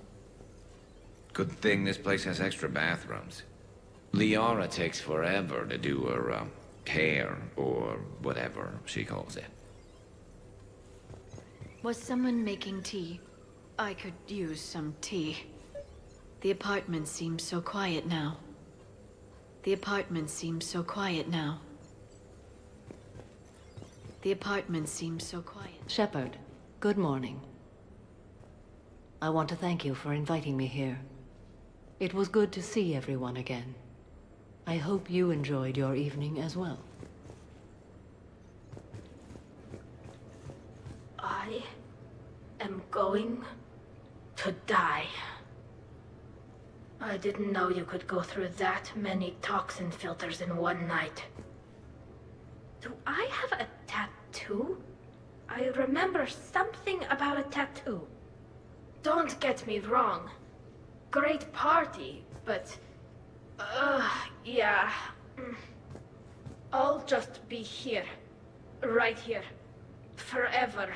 Good thing this place has extra bathrooms. Liara takes forever to do her, hair, or whatever she calls it. Was someone making tea? I could use some tea. The apartment seems so quiet now. The apartment seems so quiet now. The apartment seems so quiet. Shepard, good morning. I want to thank you for inviting me here. It was good to see everyone again. I hope you enjoyed your evening as well. I am going to die. I didn't know you could go through that many toxin filters in one night. Do I have a tattoo? I remember something about a tattoo. Don't get me wrong. Great party, but... yeah. I'll just be here. Right here. Forever.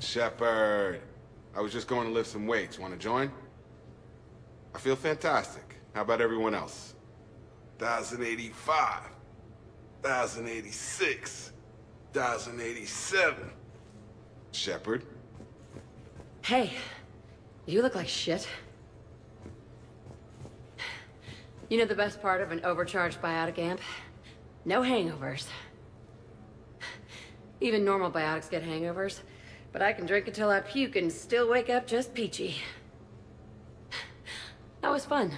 Shepard, I was just going to lift some weights. Want to join? I feel fantastic. How about everyone else? 1,085, 1,086, 1,087. Shepard? Hey, you look like shit. You know the best part of an overcharged biotic amp? No hangovers. Even normal biotics get hangovers, but I can drink until I puke and still wake up just peachy. That was fun.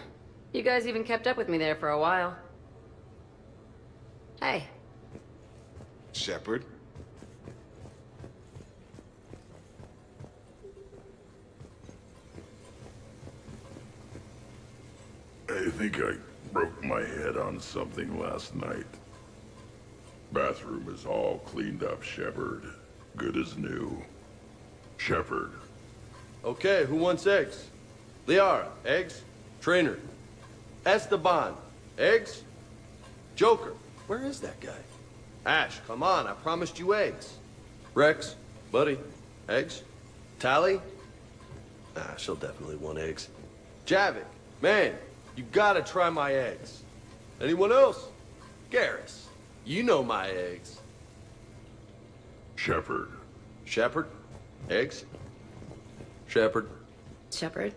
You guys even kept up with me there for a while. Hey. Shepard? I think I broke my head on something last night. Bathroom is all cleaned up, Shepard. Good as new. Shepard. Okay, who wants eggs? Liara, eggs? Trainer. Esteban, eggs? Joker, where is that guy? Ash, come on, I promised you eggs. Rex, buddy, eggs? Tally? She'll definitely want eggs. Javik, man, you gotta try my eggs. Anyone else? Garrus, you know my eggs. Shepard. Shepard? Eggs? Shepard? Shepard?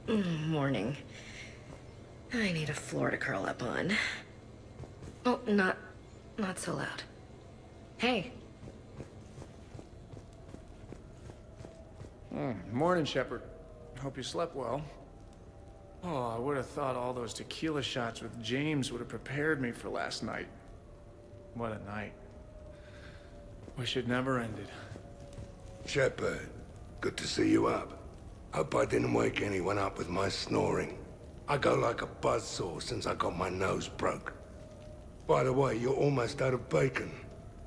Morning. I need a floor to curl up on. Oh, not so loud. Hey. Morning, Shepard. Hope you slept well. Oh, I would have thought all those tequila shots with James would have prepared me for last night. What a night. Wish it never ended. Shepard, good to see you up. Hope I didn't wake anyone up with my snoring. I go like a buzzsaw since I got my nose broke. By the way, you're almost out of bacon.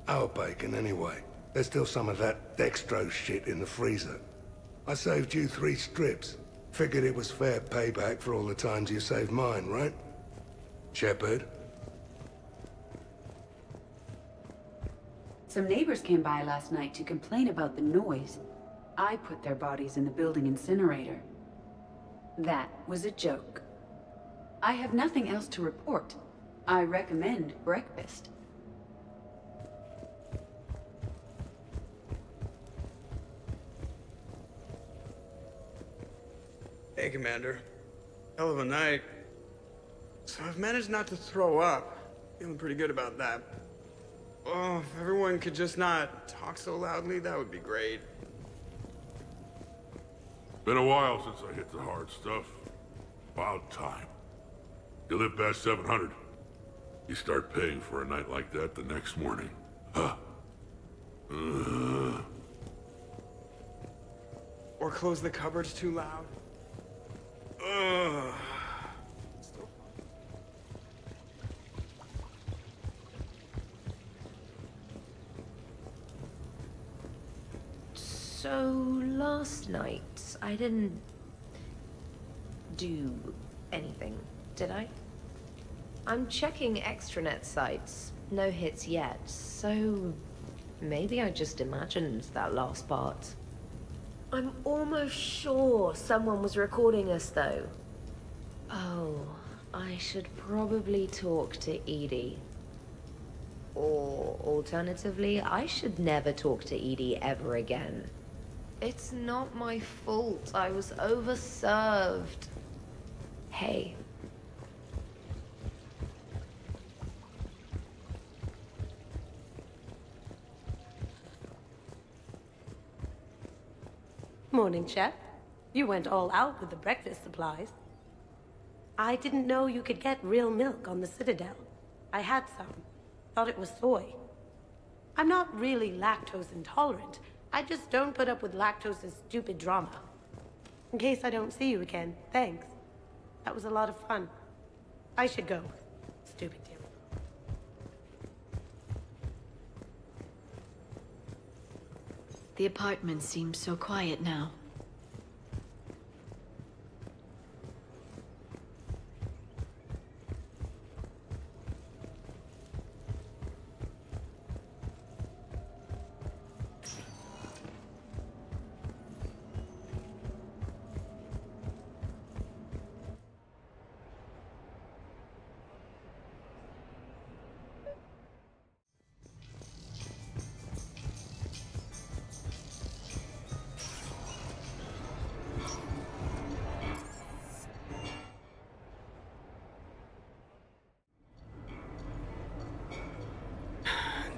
Our bacon, anyway. There's still some of that dextrose shit in the freezer. I saved you 3 strips. Figured it was fair payback for all the times you saved mine, right? Shepard? Some neighbors came by last night to complain about the noise. I put their bodies in the building incinerator. That was a joke. I have nothing else to report. I recommend breakfast. Hey, Commander. Hell of a night. So I've managed not to throw up. Feeling pretty good about that. Oh, if everyone could just not talk so loudly, that would be great. Been a while since I hit the hard stuff. About time. You live past 700. You start paying for a night like that the next morning. Huh. Or close the cupboards too loud. Ugh. So, last night, I didn't do anything, did I? I'm checking extranet sites. No hits yet, so maybe I just imagined that last part. I'm almost sure someone was recording us, though. Oh, I should probably talk to Edie. Or, alternatively, I should never talk to Edie ever again. It's not my fault. I was overserved. Hey. Morning, Chef. You went all out with the breakfast supplies. I didn't know you could get real milk on the Citadel. I had some. Thought it was soy. I'm not really lactose intolerant. I just don't put up with lactose's stupid drama. In case I don't see you again, thanks. That was a lot of fun. I should go. Stupid Tim. The apartment seems so quiet now.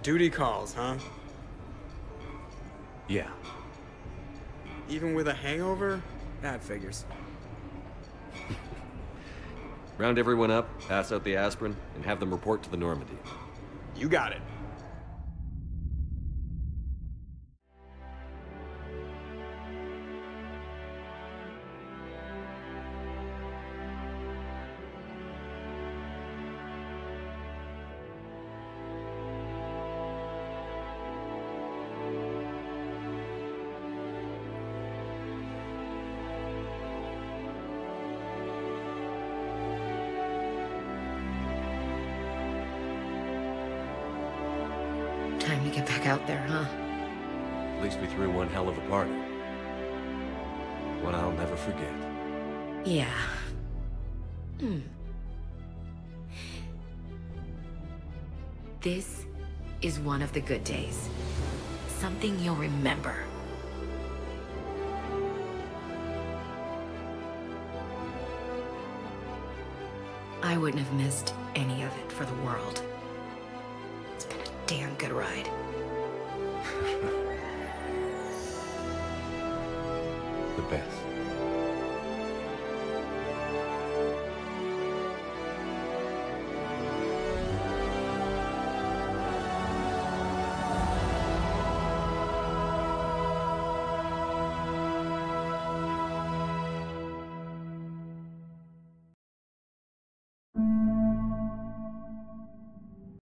Duty calls, huh? Yeah. Even with a hangover? That figures. Round everyone up, pass out the aspirin, and have them report to the Normandy. You got it. Time to get back out there, huh? At least we threw one hell of a party. One I'll never forget. Yeah. This is one of the good days. Something you'll remember. I wouldn't have missed any of it for the world. It's been a damn good ride. The best.